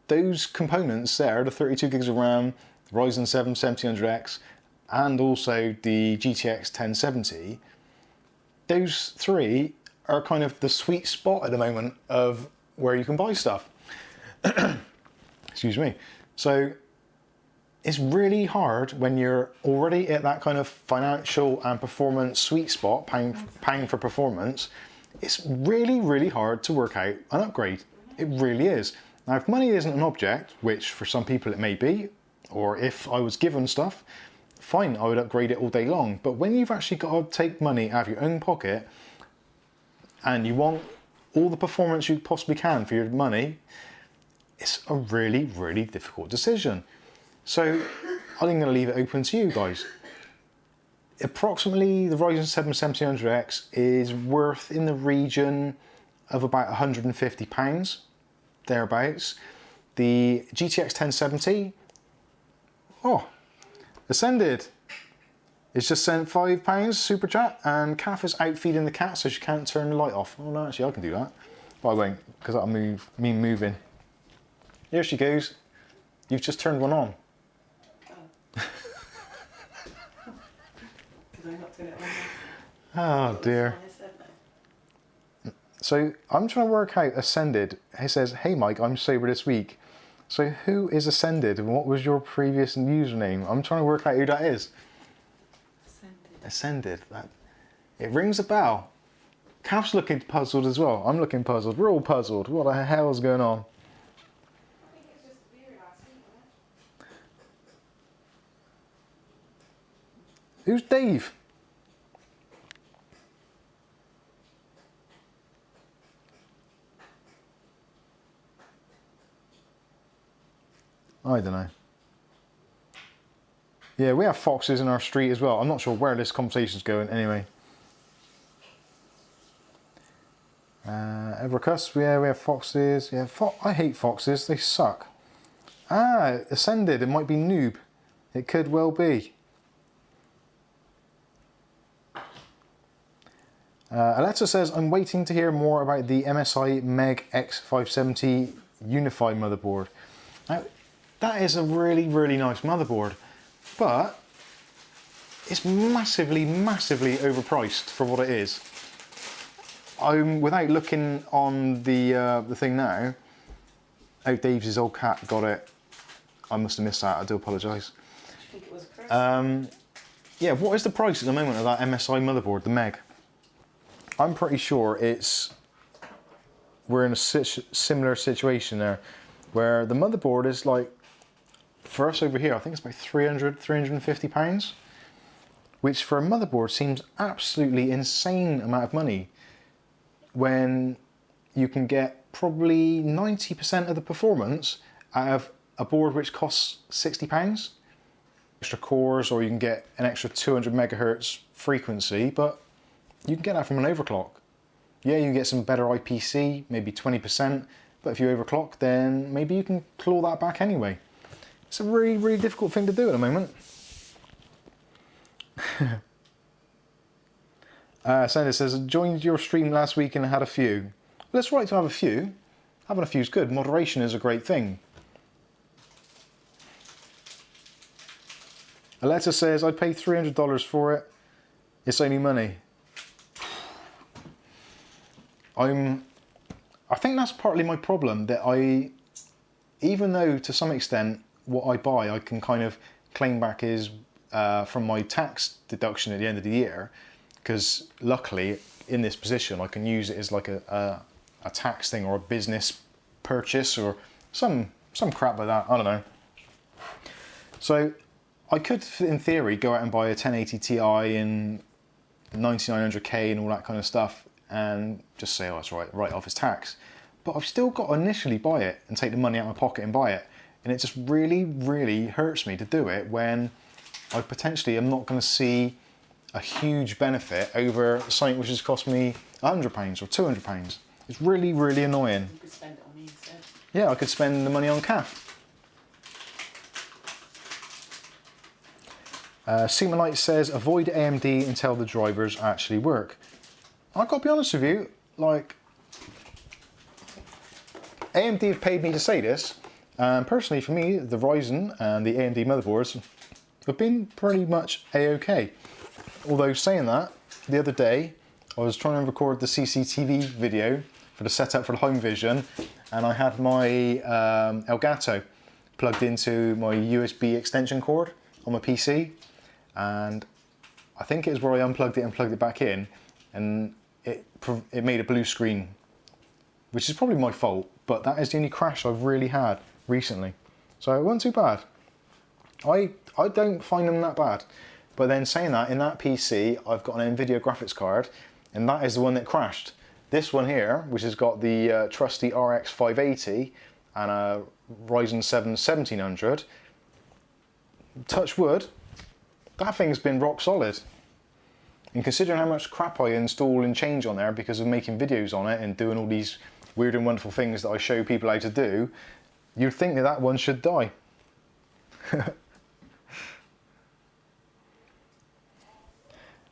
those components there, the 32 gigs of RAM, Ryzen 7 7000X, and also the GTX 1070, those three are kind of the sweet spot at the moment of where you can buy stuff. Excuse me. So it's really hard when you're already at that kind of financial and performance sweet spot, paying for performance. It's really, really hard to work out an upgrade. It really is. Now, if money isn't an object, which for some people it may be, or if I was given stuff, fine, I would upgrade it all day long. But when you've actually got to take money out of your own pocket and you want all the performance you possibly can for your money, it's a really, really difficult decision. So I'm going to leave it open to you guys. Approximately the Ryzen 7 7000X is worth in the region of about £150, thereabouts. The GTX 1070, Ascended. It's just sent £5 super chat, and Kath is out feeding the cat so she can't turn the light off. Oh no, actually I can do that. But I won't, because that'll mean moving. Here she goes. You've just turned one on. Oh dear. So I'm trying to work out Ascended. He says, hey Mike, I'm sober this week. So who is Ascended and what was your previous username? I'm trying to work out who that is. Ascended. That, it rings a bell. Kath's looking puzzled as well. I'm looking puzzled. We're all puzzled. What the hell is going on? I think it's just weird last week, isn't it? Who's Dave? I don't know. Yeah, we have foxes in our street as well. I'm not sure where this conversation's going anyway. Evercuss, yeah, we have foxes. Yeah, I hate foxes, they suck. Ah, Ascended, it might be noob. It could well be. Alexa says, I'm waiting to hear more about the MSI Meg X570 Unify motherboard. Now, that is a really, really nice motherboard, but it's massively, massively overpriced for what it is. Without looking on the thing now, Oh, Dave's old cat got it. I must have missed that. I do apologise. Do you think it was a Chris? Yeah, what is the price at the moment of that MSI motherboard, the Meg? I'm pretty sure we're in a similar situation there, where the motherboard is like, for us over here, I think it's about 350 pounds, which for a motherboard seems absolutely insane amount of money when you can get probably 90% of the performance out of a board which costs £60. Extra cores, or you can get an extra 200 megahertz frequency, but you can get that from an overclock. Yeah, you can get some better IPC, maybe 20%, but if you overclock, then maybe you can claw that back anyway. It's a really, really difficult thing to do at the moment. Sandra says, I joined your stream last week and had a few. Well, it's right to have a few. Having a few is good. Moderation is a great thing. Aletta says, I'd pay $300 for it. It's only money. I think that's partly my problem, that even though to some extent what I buy I can kind of claim back is from my tax deduction at the end of the year, because luckily in this position I can use it as like a tax thing or a business purchase or some crap like that, I don't know. So I could in theory go out and buy a 1080 Ti in 9900K and all that kind of stuff and just say, oh, it's right off as tax. But I've still got to initially buy it and take the money out of my pocket and buy it. And it just really, really hurts me to do it when I potentially am not going to see a huge benefit over something which has cost me £100 or £200. It's really, really annoying. You could spend it on me instead. Yeah, I could spend the money on CAF. Seamanite says, avoid AMD until the drivers actually work. I've got to be honest with you, like, AMD have paid me to say this, and personally for me, the Ryzen and the AMD motherboards have been pretty much a-okay. Although saying that, the other day, I was trying to record the CCTV video for the setup for the home vision, and I had my Elgato plugged into my USB extension cord on my PC, and I think it was where I unplugged it and plugged it back in, and it made a blue screen, which is probably my fault, but that is the only crash I've really had recently. So it wasn't too bad. I don't find them that bad. But then saying that, in that PC, I've got an NVIDIA graphics card, and that is the one that crashed. This one here, which has got the trusty RX 580 and a Ryzen 7 1700, touch wood, that thing's been rock solid. And considering how much crap I install and change on there because of making videos on it and doing all these weird and wonderful things that I show people how to do, you'd think that that one should die.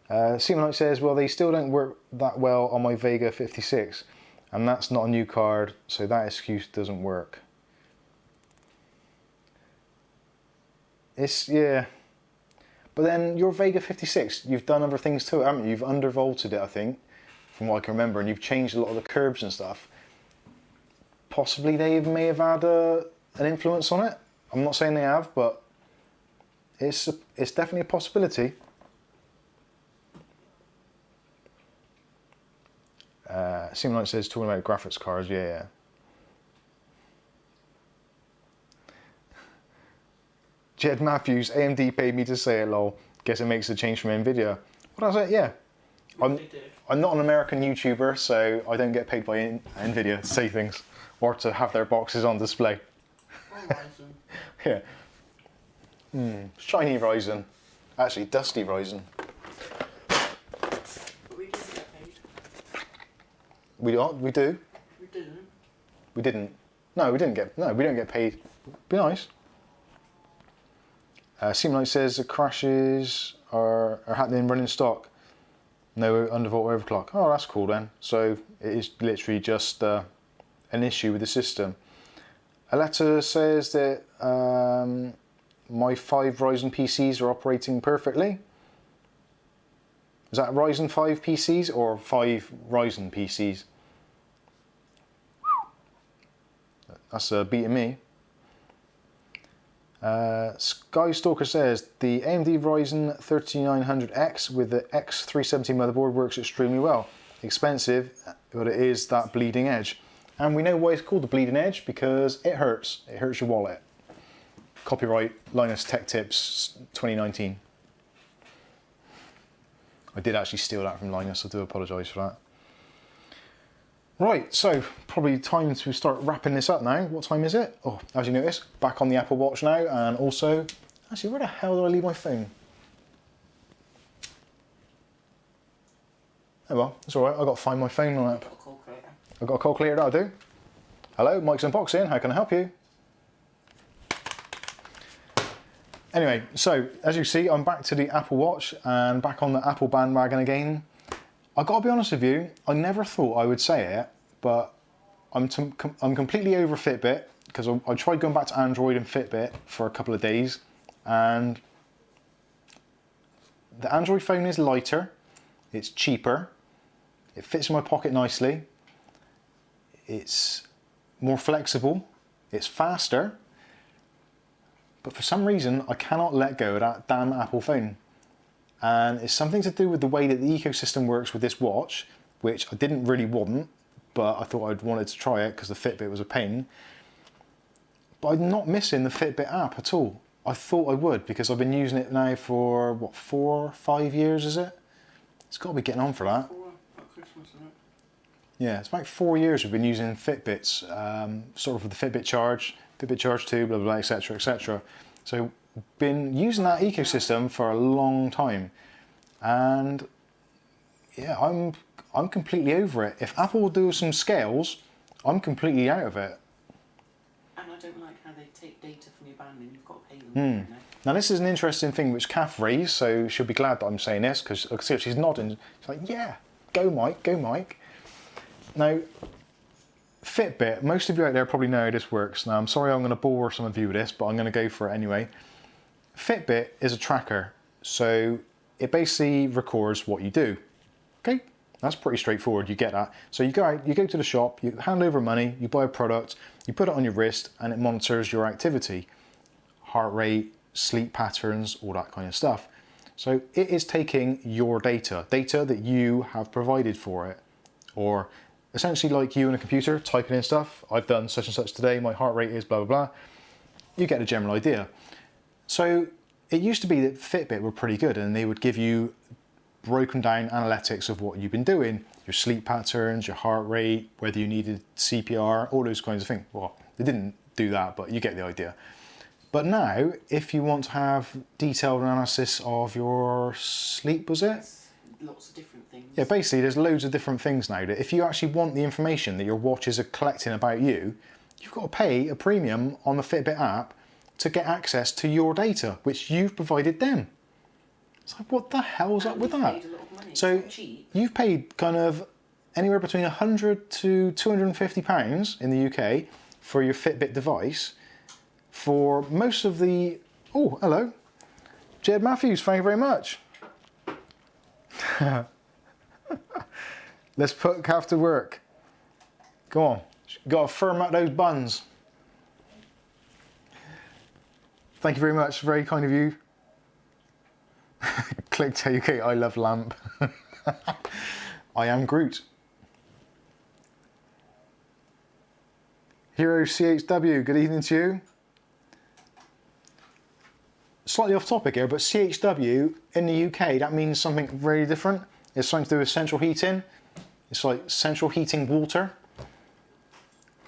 Seamanite says, well, they still don't work that well on my Vega 56, and that's not a new card, so that excuse doesn't work. Yeah. But then your Vega 56, you've done other things to it, haven't you? You've undervolted it, I think, from what I can remember, and you've changed a lot of the curves and stuff. Possibly they may have had an influence on it. I'm not saying they have, but it's definitely a possibility. Seems like it says talking about graphics cards, yeah. Jed Matthews, AMD paid me to say it, lol. Guess it makes a change from NVIDIA. What I say, yeah. I'm not an American YouTuber, so I don't get paid by NVIDIA to say things or to have their boxes on display. Yeah. Shiny Ryzen. Actually, dusty Ryzen. But we didn't get paid. We don't. We do. We didn't. We didn't. No, we didn't get. No, we don't get paid. Be nice. Seamlight says the crashes are happening running stock. No undervolt overclock. Oh, that's cool then. So it is literally just an issue with the system. Aletta says that my 5 Ryzen PCs are operating perfectly. Is that Ryzen 5 PCs or 5 Ryzen PCs? That's a beating me. Skystalker says the AMD Ryzen 3900X with the X370 motherboard works extremely well. Expensive, but it is that bleeding edge. And we know why it's called the bleeding edge, because it hurts. It hurts your wallet. Copyright Linus Tech Tips 2019. I did actually steal that from Linus, I do apologise for that. Right, so probably time to start wrapping this up now. What time is it? Oh, as you notice, back on the Apple Watch now, and also, actually, where the hell did I leave my phone? Oh well, it's alright, I've got to find my phone on app. I've got a calculator that'll do. Hello, Mike's Unboxing, how can I help you? Anyway, so as you see, I'm back to the Apple Watch and back on the Apple bandwagon again. I've got to be honest with you, I never thought I would say it, but I'm completely over Fitbit, because I tried going back to Android and Fitbit for a couple of days, and the Android phone is lighter, it's cheaper, it fits in my pocket nicely, it's more flexible, it's faster, but for some reason I cannot let go of that damn Apple phone. And it's something to do with the way that the ecosystem works with this watch, which I didn't really want, but I thought I'd wanted to try it because the Fitbit was a pain. But I'm not missing the Fitbit app at all. I thought I would, because I've been using it now for, what, 4 or 5 years, is it? It's got to be getting on for that. 4 at Christmas, isn't it? Yeah, it's about 4 years we've been using Fitbits, sort of with the Fitbit Charge 2, blah, blah, blah, etc., etc. So been using that ecosystem for a long time, and yeah, I'm completely over it. If Apple will do some scales, I'm completely out of it. And I don't like how they take data from your band and you've got to pay them. Don't they? Now this is an interesting thing which Kath raised, so she'll be glad that I'm saying this, because I can see she's nodding. She's like, yeah, go Mike, go Mike. Now, Fitbit, most of you out there probably know how this works. Now I'm sorry I'm going to bore some of you with this, but I'm going to go for it anyway. Fitbit is a tracker, so it basically records what you do. Okay, that's pretty straightforward, you get that. So you go out, you go to the shop, you hand over money, you buy a product, you put it on your wrist, and it monitors your activity. Heart rate, sleep patterns, all that kind of stuff. So it is taking your data that you have provided for it. Or essentially like you in a computer, typing in stuff, I've done such and such today, my heart rate is blah, blah, blah. You get a general idea. So it used to be that Fitbit were pretty good, and they would give you broken down analytics of what you've been doing, your sleep patterns, your heart rate, whether you needed CPR, all those kinds of things. Well, they didn't do that, but you get the idea. But now, if you want to have detailed analysis of your sleep, was it? Lots of different things. Yeah, basically there's loads of different things now that if you actually want the information that your watches are collecting about you, you've got to pay a premium on the Fitbit app to get access to your data, which you've provided them. It's like, what the hell's up with that? Paid a lot of money. So it's not cheap. you've paid kind of anywhere between £100 to £250 in the UK for your Fitbit device for most of the... Oh, hello. Jed Matthews, thank you very much. Let's put Kath to work. Go on. Got to firm up those buns. Thank you very much. Very kind of you. Click UK, I love lamp. I am Groot. Hero CHW, good evening to you. Slightly off topic here, but CHW in the UK, that means something very different. It's something to do with central heating. It's like central heating water.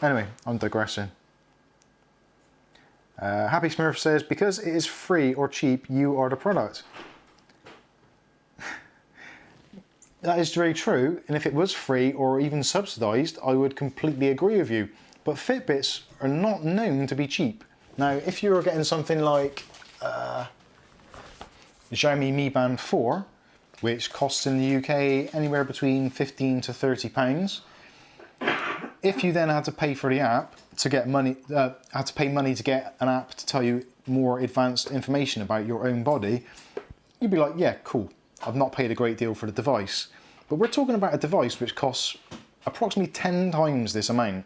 Anyway, I'm digressing. Happy Smurf says, because it is free or cheap, you are the product. That is very true, and if it was free or even subsidised, I would completely agree with you. But Fitbits are not known to be cheap. Now, if you were getting something like Xiaomi Mi Band 4, which costs in the UK anywhere between £15 to £30, if you then had to pay for the app to get money, had to pay money to get an app to tell you more advanced information about your own body, you'd be like, yeah, cool. I've not paid a great deal for the device. But we're talking about a device which costs approximately 10 times this amount.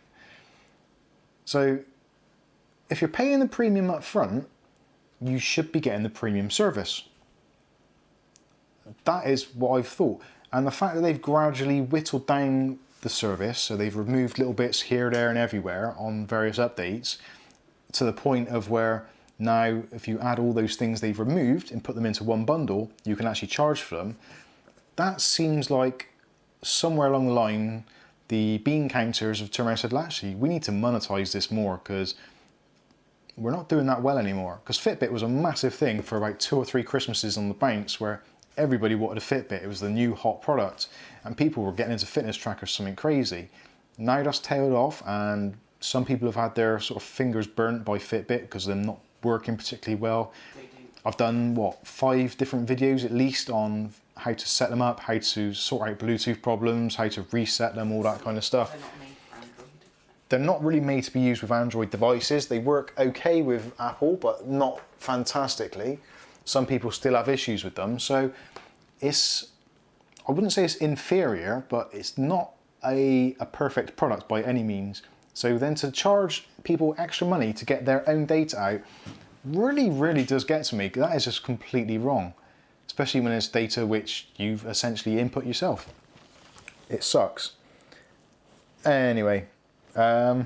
So if you're paying the premium up front, you should be getting the premium service. That is what I've thought. And the fact that they've gradually whittled down the service, so they've removed little bits here, there and everywhere on various updates, to the point of where now if you add all those things they've removed and put them into one bundle, you can actually charge for them. That seems like somewhere along the line the bean counters have turned around and said, well, actually, we need to monetize this more because we're not doing that well anymore. Because Fitbit was a massive thing for about 2 or 3 Christmases on the bounce where everybody wanted a Fitbit. It was the new hot product and people were getting into fitness trackers, something crazy. Now that's tailed off and some people have had their sort of fingers burnt by Fitbit because they're not working particularly well. I've done, 5 different videos at least on how to set them up, how to sort out Bluetooth problems, how to reset them, all that kind of stuff. They're not made for Android. They're not really made to be used with Android devices. They work okay with Apple, but not fantastically. Some people still have issues with them. So it's, I wouldn't say it's inferior, but it's not a perfect product by any means. So then to charge people extra money to get their own data out really does get to me. That is just completely wrong, especially when it's data which you've essentially input yourself. It sucks. Anyway, Hero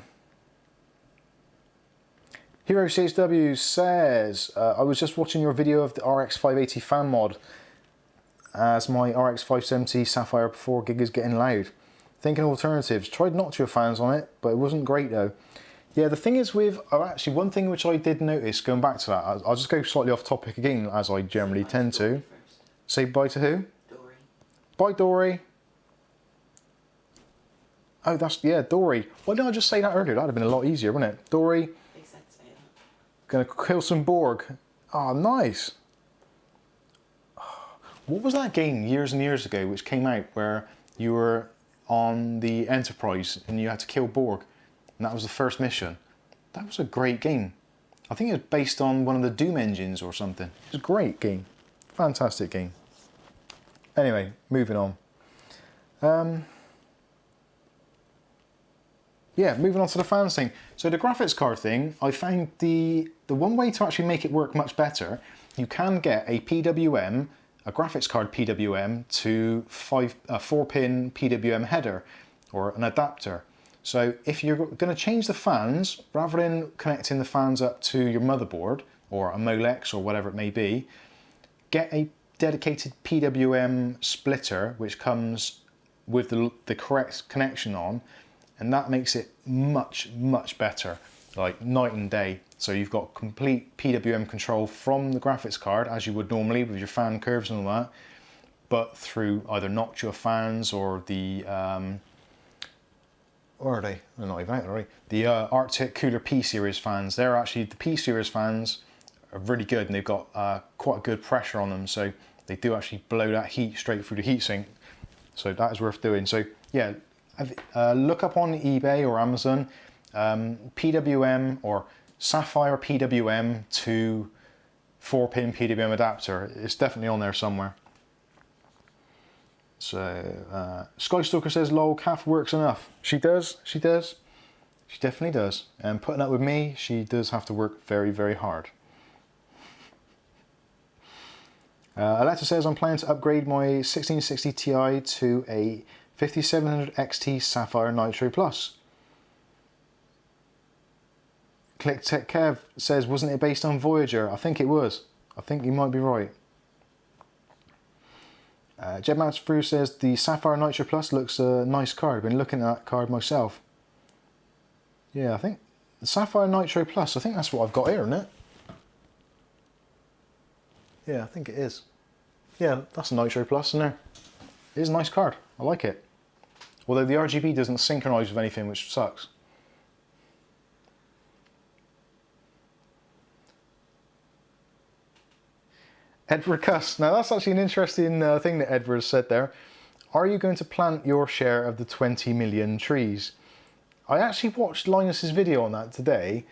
CHW says, I was just watching your video of the RX 580 fan mod as my RX 570 Sapphire 4GB is getting loud. Thinking alternatives. Tried Noctua fans on it, but it wasn't great though. Yeah, the thing is with, actually one thing which I did notice, going back to that, I'll just go slightly off topic again, as I generally tend to. Say bye to who? Dory. Bye, Dory. Oh, yeah, Dory. Why didn't I just say that earlier? That'd have been a lot easier, wouldn't it? Dory. They said say that. Gonna kill some Borg. Oh, nice. What was that game years and years ago which came out where you were on the Enterprise and you had to kill Borg? And that was the first mission. That was a great game. I think it was based on one of the Doom engines or something. It was a great game. Fantastic game. Anyway, moving on. Yeah, moving on to the fans thing. So the graphics card thing, I found the one way to actually make it work much better, you can get a PWM, a graphics card PWM to a 4-pin PWM header or an adapter. So if you're going to change the fans, rather than connecting the fans up to your motherboard or a Molex or whatever it may be, get a dedicated PWM splitter which comes with the correct connection on, and that makes it much better, like night and day. So you've got complete PWM control from the graphics card as you would normally with your fan curves and all that, but through either Noctua fans or the where are they? They're not even out already. The Arctic Cooler P-Series fans. They're actually, the P-Series fans are really good and they've got quite a good pressure on them. So they do actually blow that heat straight through the heatsink. So that is worth doing. So yeah, look up on eBay or Amazon, PWM or Sapphire PWM to 4-pin PWM adapter. It's definitely on there somewhere. So, Skystalker says, lol, Kath works enough. She does. She definitely does. And putting up with me, she does have to work very hard. Alexa says, I'm planning to upgrade my 1660 Ti to a 5700 XT Sapphire Nitro Plus. Click Tech Kev says, wasn't it based on Voyager? I think it was. I think you might be right. Jedmatch Brew says the Sapphire Nitro Plus looks a nice card. I've been looking at that card myself. Yeah, I think the Sapphire Nitro Plus, I think that's what I've got here, isn't it? Yeah, I think it is. Yeah, that's a Nitro Plus, isn't there? It is a nice card. I like it. Although the RGB doesn't synchronise with anything, which sucks. Edward Cuss. Now that's actually an interesting thing that Edward said there. Are you going to plant your share of the 20 million trees? I actually watched Linus's video on that today,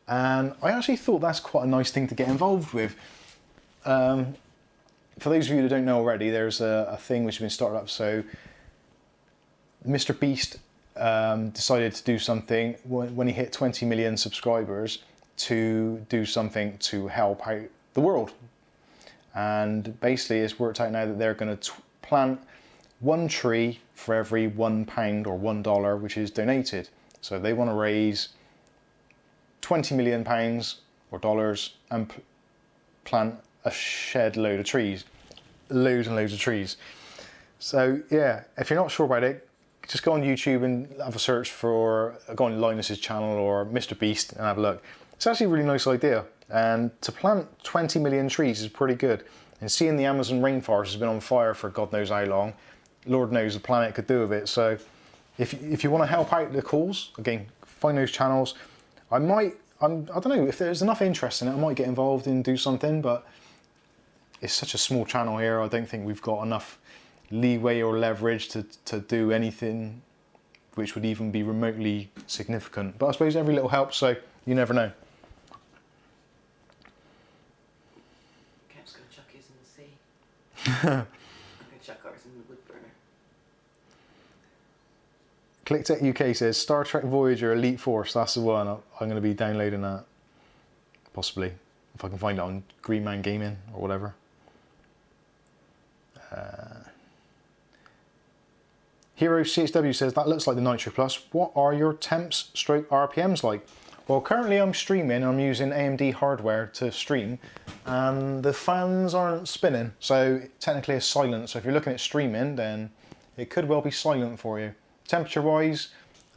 and I actually thought that's quite a nice thing to get involved with. For those of you that don't know already, there's a thing which has been started up. So Mr. Beast decided to do something when he hit 20 million subscribers to do something to help out the world. And basically it's worked out now that they're going to plant one tree for every £1 or $1 which is donated. So they want to raise £20 million or dollars and plant a shed load of trees, loads and loads of trees. So yeah, if you're not sure about it, just go on YouTube and have a search for, go on Linus's channel or Mr. Beast and have a look. It's actually a really nice idea. And to plant 20 million trees is pretty good. And seeing the Amazon rainforest has been on fire for God knows how long, Lord knows the planet could do with it. So if you want to help out the cause, again, find those channels. I don't know, if there's enough interest in it, I might get involved and do something, but it's such a small channel here, I don't think we've got enough leeway or leverage to do anything which would even be remotely significant. But I suppose every little helps, so you never know. Kev's going to chuck his in the sea. I'm going to chuck ours in the wood burner. ClickTech UK says Star Trek Voyager Elite Force, that's the one. I'm going to be downloading that. Possibly. If I can find it on Green Man Gaming or whatever. Hero CHW says, that looks like the Nitro Plus. What are your temps stroke RPMs like? Well, currently I'm streaming. I'm using AMD hardware to stream. And the fans aren't spinning. So technically it's silent. So if you're looking at streaming, then it could well be silent for you. Temperature wise,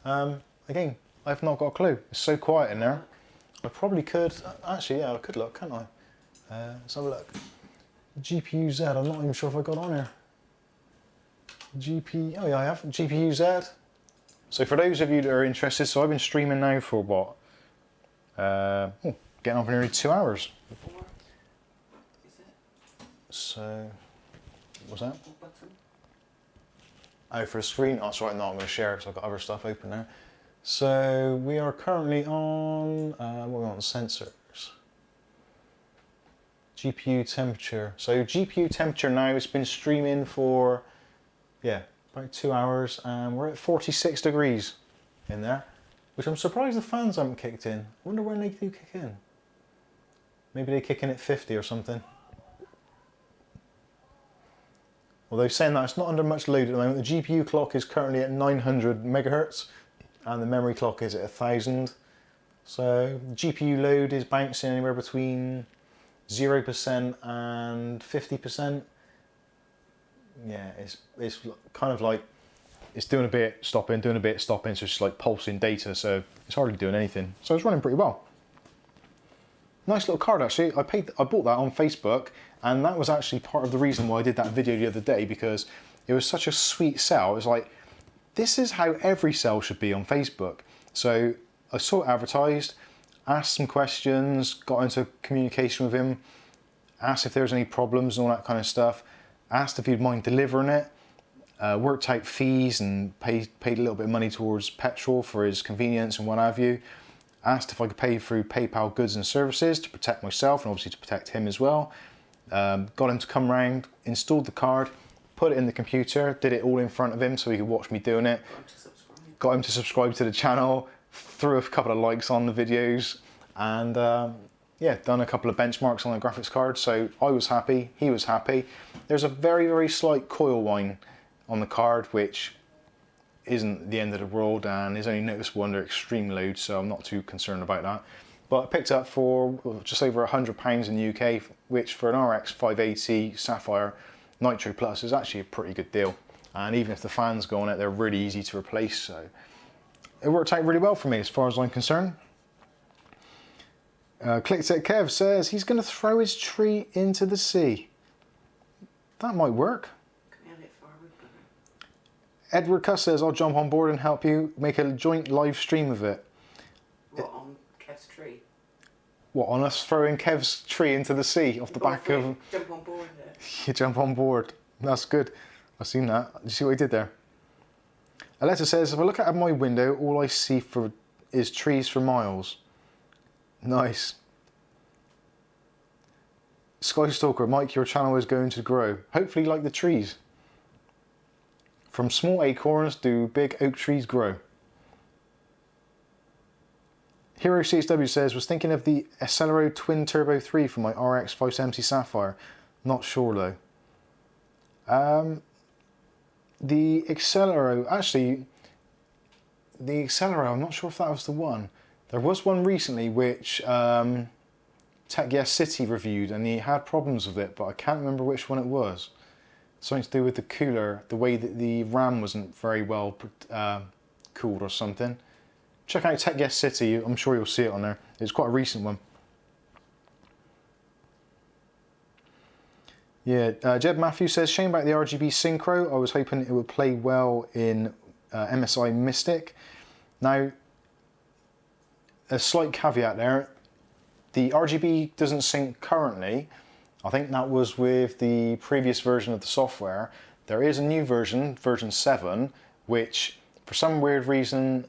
again, I've not got a clue. It's so quiet in there. I probably could, actually, yeah, I could look, can't I? Let's have a look. GPU Z, I'm not even sure if I got on here. Oh yeah, I have, GPU Z. So for those of you that are interested, so I've been streaming now for what? Getting on for nearly 2 hours. 4, is it? So, what's that? What button? Oh, for a screen? Oh, sorry, no, I'm going to share because I've got other stuff open now. So we are currently on, what are we on, sensors. GPU temperature. So GPU temperature now, it's been streaming for, yeah, about 2 hours, and we're at 46 degrees in there, which I'm surprised the fans haven't kicked in. I wonder when they do kick in. Maybe they kick in at 50 or something. Although saying that, it's not under much load at the moment. The GPU clock is currently at 900 megahertz, and the memory clock is at 1000. So GPU load is bouncing anywhere between 0% and 50%. Yeah, it's kind of like, it's doing a bit, stopping, doing a bit, stopping, so it's just like pulsing data, so it's hardly doing anything. So it's running pretty well. Nice little card actually. I bought that on Facebook, and that was actually part of the reason why I did that video the other day, because it was such a sweet sell. It was like, this is how every sell should be on Facebook. So I saw it advertised, asked some questions, got into communication with him, asked if there was any problems and all that kind of stuff, asked if he'd mind delivering it, worked out fees and paid a little bit of money towards petrol for his convenience and what have you. Asked if I could pay through PayPal goods and services to protect myself and obviously to protect him as well. Got him to come round, installed the card, put it in the computer, did it all in front of him so he could watch me doing it. Got him to subscribe to the channel, threw a couple of likes on the videos, and yeah, done a couple of benchmarks on the graphics card. So I was happy, he was happy. There's a very, very slight coil whine on the card, which isn't the end of the world and is only noticeable under extreme load, so I'm not too concerned about that. But I picked up for just over £100 in the UK, which for an RX 580 Sapphire Nitro Plus is actually a pretty good deal. And even if the fans go on it, they're really easy to replace, so it worked out really well for me as far as I'm concerned. ClickTech Kev says he's going to throw his tree into the sea. That might work. Can we have it for our wood burner? Edward Cuss says, I'll jump on board and help you make a joint live stream of it. What, on Kev's tree? What, on us throwing Kev's tree into the sea off the back of... Jump on board there. You jump on board. That's good. I've seen that. Did you see what he did there? Aletta says, if I look out of my window, all I see is trees for miles. Nice. Skystalker, Mike, your channel is going to grow. Hopefully like the trees. From small acorns do big oak trees grow. Hero CHW says, was thinking of the Accelero Twin Turbo 3 for my RX 570 Sapphire. Not sure though. The Accelero, actually, the Accelero, I'm not sure if that was the one. There was one recently which Tech Yes City reviewed and he had problems with it, but I can't remember which one it was. Something to do with the cooler, the way that the RAM wasn't very well cooled or something. Check out Tech Yes City, I'm sure you'll see it on there. It's quite a recent one. Yeah, Jed Matthews says, shame about the RGB Synchro. I was hoping it would play well in MSI Mystic. Now, a slight caveat there. The RGB doesn't sync currently. I think that was with the previous version of the software. There is a new version, version 7, which for some weird reason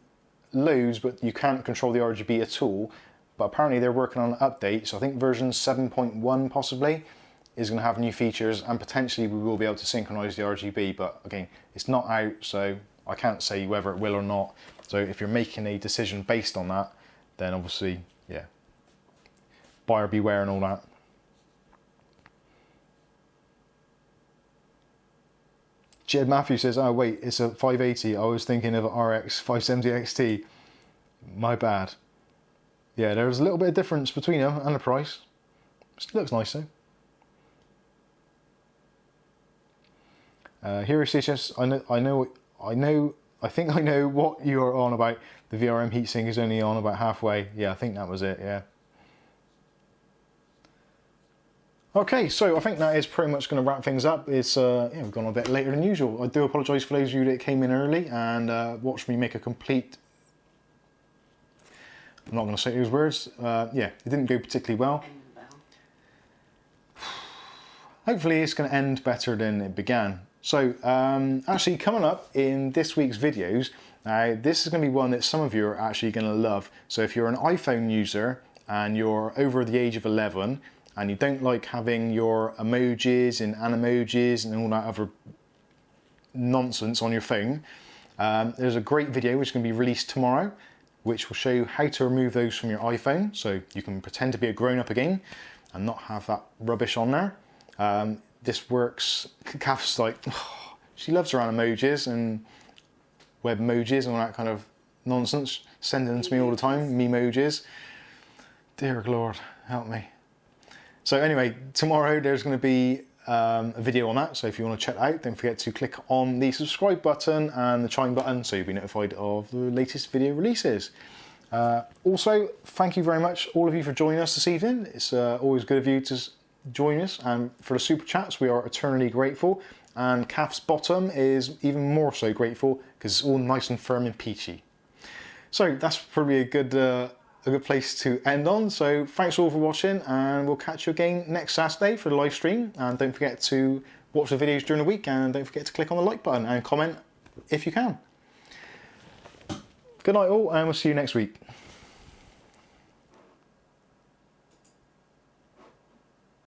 loads, but you can't control the RGB at all. But apparently they're working on an update, so I think version 7.1 possibly is going to have new features, and potentially we will be able to synchronize the RGB, but again, it's not out, so I can't say whether it will or not. So if you're making a decision based on that, then obviously, yeah, buyer beware and all that. Jed Matthews says, oh wait, it's a 580. I was thinking of an RX 570 XT. My bad. Yeah, there's a little bit of difference between them and the price. Still looks nice though. Hero CHS, I think I know what you're on about. The VRM heatsink is only on about halfway. Yeah, I think that was it, yeah. Okay, so I think that is pretty much going to wrap things up. It's yeah, we've gone a bit later than usual. I do apologise for those of you that came in early and watched me make a complete... I'm not going to say those words. Yeah, it didn't go particularly well. Hopefully it's going to end better than it began. So, actually coming up in this week's videos, this is going to be one that some of you are actually going to love. So if you're an iPhone user and you're over the age of 11 and you don't like having your emojis and animojis and all that other nonsense on your phone, there's a great video which is going to be released tomorrow, which will show you how to remove those from your iPhone so you can pretend to be a grown-up again and not have that rubbish on there. This works. Kath's like, oh, she loves her emojis and web emojis and all that kind of nonsense, sending them to me all the time, memojis. Dear Lord, help me. So anyway, tomorrow there's going to be a video on that, so if you want to check that out, don't forget to click on the subscribe button and the chime button so you'll be notified of the latest video releases. Also, thank you very much all of you for joining us this evening. It's always good of you to join us, and for the super chats we are eternally grateful, and Kath's bottom is even more so grateful because it's all nice and firm and peachy. So that's probably a good place to end on. So thanks all for watching, and we'll catch you again next Saturday for the live stream, and don't forget to watch the videos during the week, and don't forget to click on the like button and comment if you can. Good night all, and we'll see you next week.